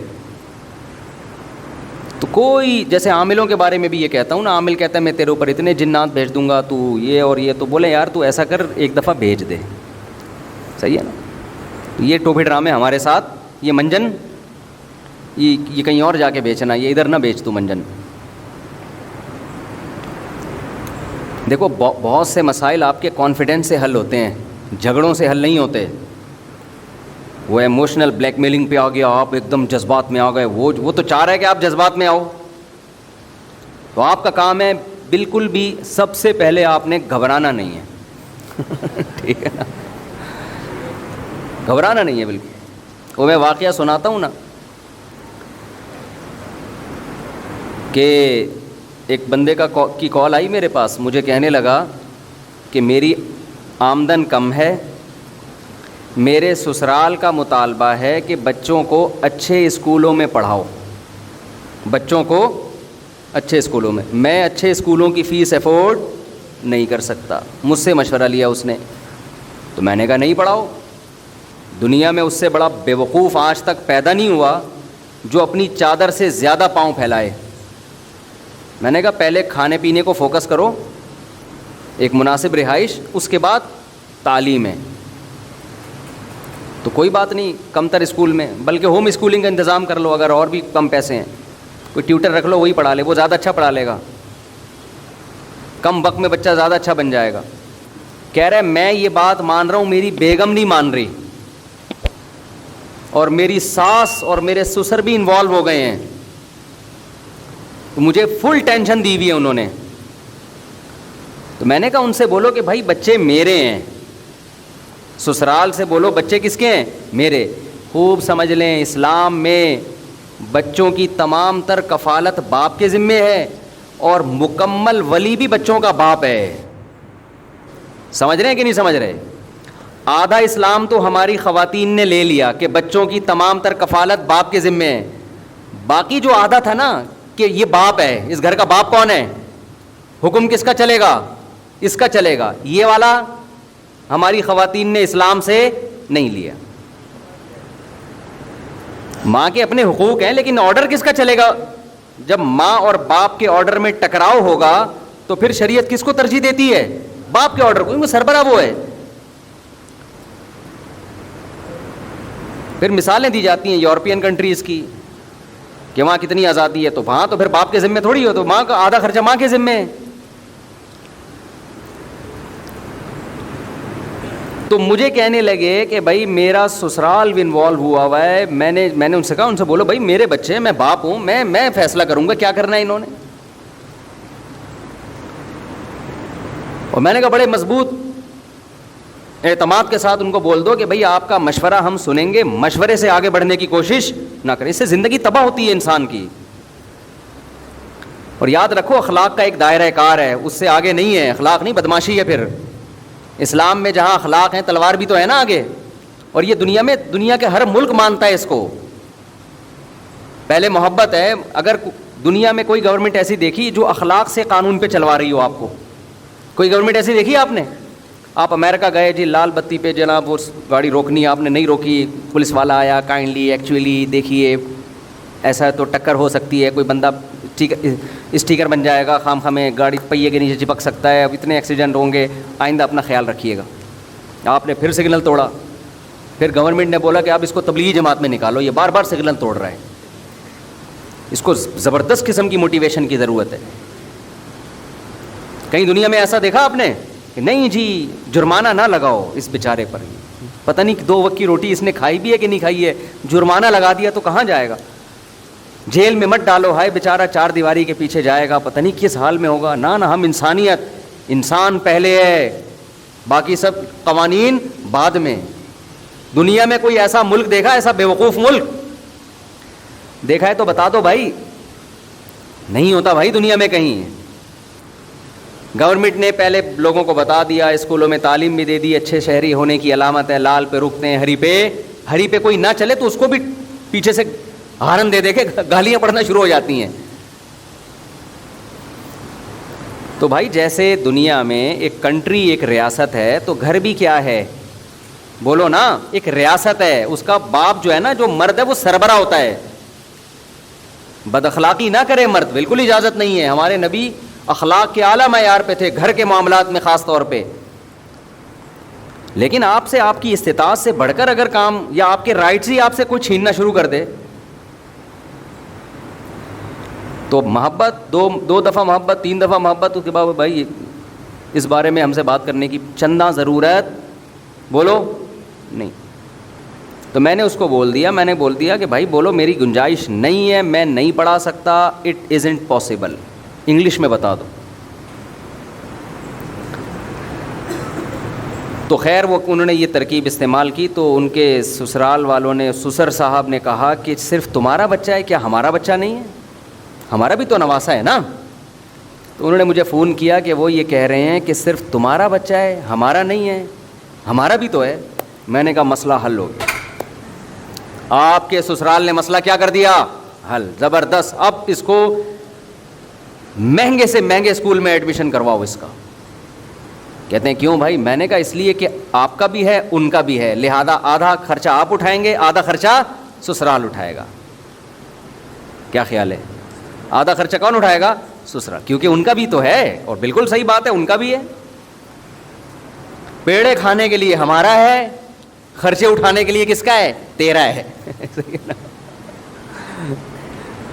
A: تو کوئی، جیسے عاملوں کے بارے میں بھی یہ کہتا ہوں نا، عامل کہتا ہے میں تیرے اوپر اتنے جنات بھیج دوں گا، تو یہ اور یہ، تو بولے یار تو ایسا کر ایک دفعہ بھیج دے. صحیح ہے نا. یہ ٹوپی ڈرامے ہمارے ساتھ، یہ منجن یہ کہیں اور جا کے بیچنا، یہ ادھر نہ بیچ تو منجن. دیکھو بہت سے مسائل آپ کے کانفیڈنس سے حل ہوتے ہیں، جھگڑوں سے حل نہیں ہوتے. وہ ایموشنل بلیک میلنگ پہ آ گیا، آپ ایک دم جذبات میں آ گئے، وہ تو چاہ رہا ہے کہ آپ جذبات میں آؤ. تو آپ کا کام ہے بالکل بھی، سب سے پہلے آپ نے گھبرانا نہیں ہے. ٹھیک ہے نا. گھبرانا نہیں ہے بالکل. وہ میں واقعہ سناتا ہوں نا کہ ایک بندے کی کال آئی میرے پاس، مجھے کہنے لگا کہ میری آمدن کم ہے، میرے سسرال کا مطالبہ ہے کہ بچوں کو اچھے اسکولوں میں پڑھاؤ، بچوں کو اچھے اسکولوں میں اچھے اسکولوں کی فیس افورڈ نہیں کر سکتا. مجھ سے مشورہ لیا اس نے
B: تو میں نے کہا نہیں پڑھاؤ. دنیا میں اس سے بڑا بیوقوف آج تک پیدا نہیں ہوا جو اپنی چادر سے زیادہ پاؤں پھیلائے. میں نے کہا پہلے کھانے پینے کو فوکس کرو, ایک مناسب رہائش, اس کے بعد تعلیم ہے. تو کوئی بات نہیں کم تر اسکول میں, بلکہ ہوم اسکولنگ کا انتظام کر لو, اگر اور بھی کم پیسے ہیں کوئی ٹیوٹر رکھ لو, وہی پڑھا لے, وہ زیادہ اچھا پڑھا لے گا, کم وقت میں بچہ زیادہ اچھا بن جائے گا. کہہ رہا ہے میں یہ بات مان رہا ہوں, میری بیگم نہیں مان رہی, اور میری ساس اور میرے سسر بھی انوالو ہو گئے ہیں, تو مجھے فل ٹینشن دی ہوئی ہے انہوں نے. تو میں نے کہا ان سے بولو کہ بھائی بچے میرے ہیں, سسرال سے بولو بچے کس کے ہیں, میرے. خوب سمجھ لیں اسلام میں بچوں کی تمام تر کفالت باپ کے ذمے ہے, اور مکمل ولی بھی بچوں کا باپ ہے. سمجھ رہے ہیں کہ نہیں سمجھ رہے؟ آدھا اسلام تو ہماری خواتین نے لے لیا کہ بچوں کی تمام تر کفالت باپ کے ذمے ہے, باقی جو آدھا تھا نا کہ یہ باپ ہے, اس گھر کا باپ کون ہے, حکم کس کا چلے گا, اس کا چلے گا, یہ والا ہماری خواتین نے اسلام سے نہیں لیا. ماں کے اپنے حقوق ہیں لیکن آرڈر کس کا چلے گا؟ جب ماں اور باپ کے آرڈر میں ٹکراؤ ہوگا تو پھر شریعت کس کو ترجیح دیتی ہے؟ باپ کے آرڈر کو, کیونکہ سربراہ وہ ہے. پھر مثالیں دی جاتی ہیں یورپین کنٹریز کی کہ وہاں کتنی آزادی ہے, تو وہاں تو پھر باپ کے ذمے تھوڑی ہو, تو ماں کا آدھا خرچہ ماں کے ذمے ہے. تو مجھے کہنے لگے کہ بھائی میرا سسرال بھی انوالو ہوا ہے. میں نے ان سے کہا, ان سے بولو بھائی میرے بچے ہیں, میں باپ ہوں, میں فیصلہ کروں گا کیا کرنا ہے انہوں نے. اور میں نے کہا بڑے مضبوط اعتماد کے ساتھ ان کو بول دو کہ بھائی آپ کا مشورہ ہم سنیں گے, مشورے سے آگے بڑھنے کی کوشش نہ کریں, اس سے زندگی تباہ ہوتی ہے انسان کی. اور یاد رکھو اخلاق کا ایک دائرہ کار ہے, اس سے آگے نہیں ہے. اخلاق نہیں, بدماشی ہے. پھر اسلام میں جہاں اخلاق ہیں تلوار بھی تو ہے نا آگے, اور یہ دنیا کے ہر ملک مانتا ہے اس کو. پہلے محبت ہے. اگر دنیا میں کوئی گورنمنٹ ایسی دیکھی جو اخلاق سے قانون پہ چلوا رہی ہو, آپ کو کوئی گورنمنٹ ایسی دیکھی آپ نے؟ آپ امریکہ گئے جی, لال بتی پہ جناب وہ گاڑی روکنی ہے, آپ نے نہیں روکی, پولیس والا آیا, کائنڈلی ایکچولی دیکھیے ایسا تو ٹکر ہو سکتی ہے, کوئی بندہ اسٹیکر بن جائے گا, خام خامے گاڑی پہیے کے نیچے چپک سکتا ہے, اب اتنے ایکسیڈنٹ ہوں گے, آئندہ اپنا خیال رکھیے گا. آپ نے پھر سگنل توڑا, پھر گورنمنٹ نے بولا کہ آپ اس کو تبلیغی جماعت میں نکالو, یہ بار بار سگنل توڑ رہا ہے, اس کو زبردست قسم کی موٹیویشن کی ضرورت ہے. کہیں دنیا میں ایسا دیکھا آپ نے کہ نہیں جی جرمانہ نہ لگاؤ اس بیچارے پر, پتہ نہیں 2 وقت کی روٹی اس نے کھائی بھی ہے کہ نہیں کھائی ہے, جرمانہ لگا دیا تو کہاں جائے گا؟ جیل میں مت ڈالو, ہائے بیچارہ 4 دیواری کے پیچھے جائے گا, پتہ نہیں کس حال میں ہوگا. نہ ہم انسانیت, انسان پہلے ہے, باقی سب قوانین بعد میں. دنیا میں کوئی ایسا ملک دیکھا, ایسا بیوقوف ملک دیکھا ہے تو بتا دو بھائی. نہیں ہوتا بھائی دنیا میں کہیں. گورنمنٹ نے پہلے لوگوں کو بتا دیا, اسکولوں میں تعلیم بھی دے دی, اچھے شہری ہونے کی علامت ہے, لال پہ رکتے ہیں, ہری پہ کوئی نہ چلے تو اس کو بھی پیچھے سے ہارن دے کے گالیاں پڑھنا شروع ہو جاتی ہیں. تو بھائی جیسے دنیا میں ایک کنٹری, ایک ریاست ہے, تو گھر بھی کیا ہے؟ بولو نا, ایک ریاست ہے. اس کا باپ جو ہے نا, جو مرد ہے وہ سربراہ ہوتا ہے. بد اخلاقی نہ کرے مرد, بالکل اجازت نہیں ہے. ہمارے نبی اخلاق کے اعلیٰ معیار پہ تھے, گھر کے معاملات میں خاص طور پہ. لیکن آپ سے, آپ کی استطاعت سے بڑھ کر اگر کام, یا آپ کے رائٹس ہی آپ سے کوئی چھیننا شروع کر دے, تو محبت, 2 دفعہ محبت, 3 دفعہ محبت, اس کے بعد بھائی اس بارے میں ہم سے بات کرنے کی چندہ ضرورت بولو نہیں. تو میں نے اس کو بول دیا کہ بھائی بولو میری گنجائش نہیں ہے, میں نہیں پڑھا سکتا, اٹ ازنٹ پاسبل. انگلش میں بتا دو. تو خیر وہ انہوں نے یہ ترکیب استعمال کی, تو ان کے سسرال والوں نے, سسر صاحب نے کہا کہ صرف تمہارا بچہ ہے, کیا ہمارا بچہ نہیں ہے؟ ہمارا بھی تو نواسا ہے نا. تو انہوں نے مجھے فون کیا کہ وہ یہ کہہ رہے ہیں کہ صرف تمہارا بچہ ہے, ہمارا نہیں ہے. ہمارا بھی تو ہے. میں نے کہا مسئلہ حل ہو گیا. آپ کے سسرال نے مسئلہ کیا کر دیا؟ حل. زبردست. اب اس کو مہنگے سے مہنگے اسکول میں ایڈمیشن کرواؤ اس کا. کہتے ہیں کیوں بھائی؟ میں نے کہا اس لیے کہ آپ کا بھی ہے ان کا بھی ہے، لہذا آدھا خرچہ آپ اٹھائیں گے، آدھا خرچہ سسرال اٹھائے گا. کیا خیال ہے؟ آدھا خرچہ کون اٹھائے گا؟ سسرال، کیونکہ ان کا بھی تو ہے. اور بالکل صحیح بات ہے، ان کا بھی ہے. پیڑے کھانے کے لیے ہمارا ہے، خرچے اٹھانے کے لیے کس کا ہے؟ تیرا ہے.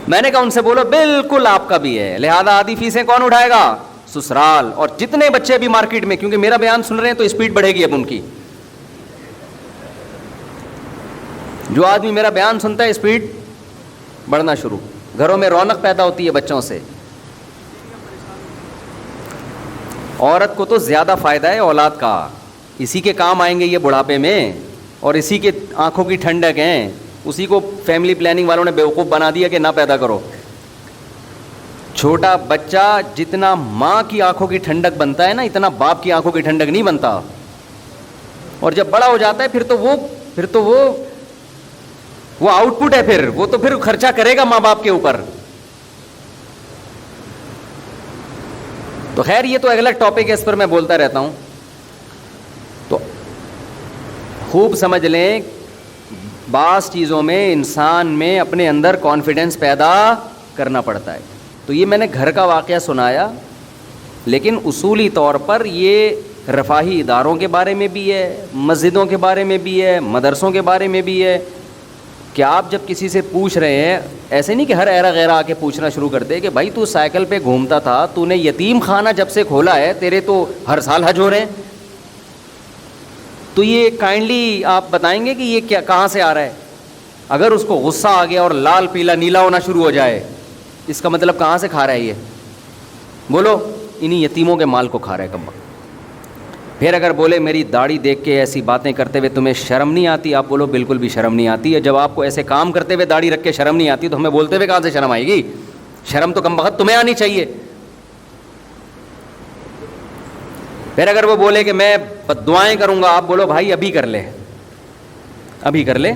B: میں نے کہا ان سے بولو بالکل آپ کا بھی ہے، لہذا آدھی فیسیں کون اٹھائے گا؟ سسرال. اور جتنے بچے بھی مارکیٹ میں، کیونکہ میرا بیان سن رہے ہیں تو اسپیڈ بڑھے گی اب ان کی. جو آدمی میرا بیان سنتا ہے اسپیڈ بڑھنا شروع. گھروں میں رونق پیدا ہوتی ہے بچوں سے. عورت کو تو زیادہ فائدہ ہے اولاد کا، اسی کے کام آئیں گے یہ بڑھاپے میں، اور اسی کے آنکھوں کی ٹھنڈک ہیں. اسی کو فیملی پلاننگ والوں نے بیوقوف بنا دیا کہ نہ پیدا کرو. چھوٹا بچہ جتنا ماں کی آنکھوں کی ٹھنڈک بنتا ہے نا، اتنا باپ کی آنکھوں کی ٹھنڈک نہیں بنتا. اور جب بڑا ہو جاتا ہے پھر تو وہ آؤٹ پٹ ہے، پھر خرچہ کرے گا ماں باپ کے اوپر. تو خیر یہ تو اگلا ٹاپک ہے، اس پر میں بولتا رہتا ہوں. تو خوب سمجھ لیں، بعض چیزوں میں انسان میں اپنے اندر کانفیڈنس پیدا کرنا پڑتا ہے. تو یہ میں نے گھر کا واقعہ سنایا، لیکن اصولی طور پر یہ رفاہی اداروں کے بارے میں بھی ہے، مسجدوں کے بارے میں بھی ہے، مدرسوں کے بارے میں بھی ہے. کہ آپ جب کسی سے پوچھ رہے ہیں، ایسے نہیں کہ ہر ایرا غیرہ آ کے پوچھنا شروع کر دے کہ بھائی تو سائیکل پہ گھومتا تھا، تو نے یتیم خانہ جب سے کھولا ہے، تیرے تو ہر سال حج ہو رہے ہیں، تو یہ کائنڈلی آپ بتائیں گے کہ یہ کیا کہاں سے آ رہا ہے؟ اگر اس کو غصہ آ گیا اور لال پیلا نیلا ہونا شروع ہو جائے، اس کا مطلب کہاں سے کھا رہا ہے یہ؟ بولو، انہی یتیموں کے مال کو کھا رہا ہے کم وقت. پھر اگر بولے میری داڑھی دیکھ کے ایسی باتیں کرتے ہوئے تمہیں شرم نہیں آتی؟ آپ بولو بالکل بھی شرم نہیں آتی ہے. جب آپ کو ایسے کام کرتے ہوئے داڑھی رکھ کے شرم نہیں آتی تو ہمیں بولتے ہوئے کہاں سے شرم آئے گی؟ شرم تو کم وقت تمہیں آنی چاہیے. پھر اگر وہ بولے کہ میں دعائیں کروں گا، آپ بولو بھائی ابھی کر لے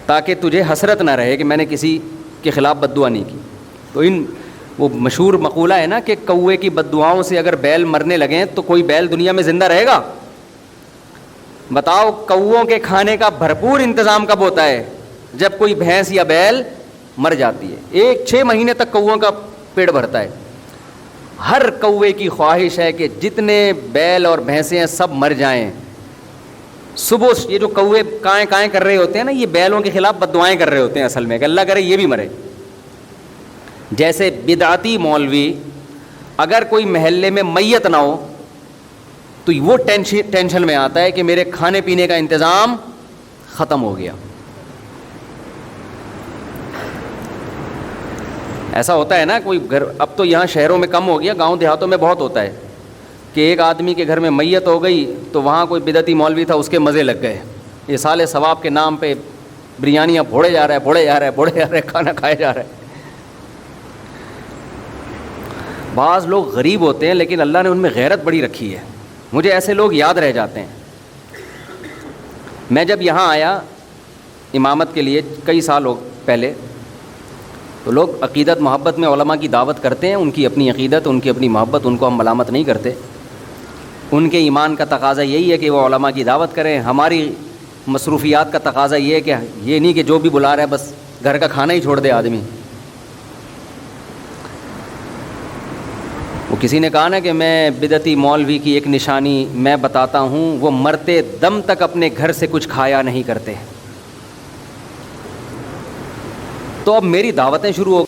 B: تاکہ تجھے حسرت نہ رہے کہ میں نے کسی کے خلاف بد دعا نہیں کی. تو وہ مشہور مقولہ ہے نا کہ کوے کی بد دعاؤں سے اگر بیل مرنے لگیں تو کوئی بیل دنیا میں زندہ رہے گا؟ بتاؤ، کووں کے کھانے کا بھرپور انتظام کب ہوتا ہے؟ جب کوئی بھینس یا بیل مر جاتی ہے. 6 مہینے تک کووں کا پیٹ بھرتا ہے. ہر کوے کی خواہش ہے کہ جتنے بیل اور بھینسیں ہیں سب مر جائیں. صبح یہ جو کوے کائیں کر رہے ہوتے ہیں نا، یہ بیلوں کے خلاف بد دعائیں کر رہے ہوتے ہیں اصل میں، کہ اللہ کرے یہ بھی مرے. جیسے بدعتی مولوی اگر کوئی محلے میں میت نہ ہو تو وہ ٹینشن میں آتا ہے کہ میرے کھانے پینے کا انتظام ختم ہو گیا. ایسا ہوتا ہے نا کوئی گھر، اب تو یہاں شہروں میں کم ہو گیا، گاؤں دیہاتوں میں بہت ہوتا ہے کہ ایک آدمی کے گھر میں میت ہو گئی تو وہاں کوئی بدعتی مولوی تھا، اس کے مزے لگ گئے. یہ سال ثواب کے نام پہ بریانیاں پھوڑے جا رہے ہیں، کھانا کھائے جا رہا ہے. بعض لوگ غریب ہوتے ہیں لیکن اللہ نے ان میں غیرت بڑی رکھی ہے. مجھے ایسے لوگ یاد رہ جاتے ہیں. میں جب یہاں آیا امامت کے لیے کئی سال پہلے، تو لوگ عقیدت محبت میں علماء کی دعوت کرتے ہیں. ان کی اپنی عقیدت، ان کی اپنی محبت، ان کو ہم ملامت نہیں کرتے. ان کے ایمان کا تقاضا یہی ہے کہ وہ علماء کی دعوت کریں. ہماری مصروفیات کا تقاضا یہ ہے کہ یہ نہیں کہ جو بھی بلا رہا ہے بس گھر کا کھانا ہی چھوڑ دے آدمی. وہ کسی نے کہا نا کہ میں بدعتی مولوی کی ایک نشانی میں بتاتا ہوں، وہ مرتے دم تک اپنے گھر سے کچھ کھایا نہیں کرتے. تو اب میری دعوتیں شروع ہو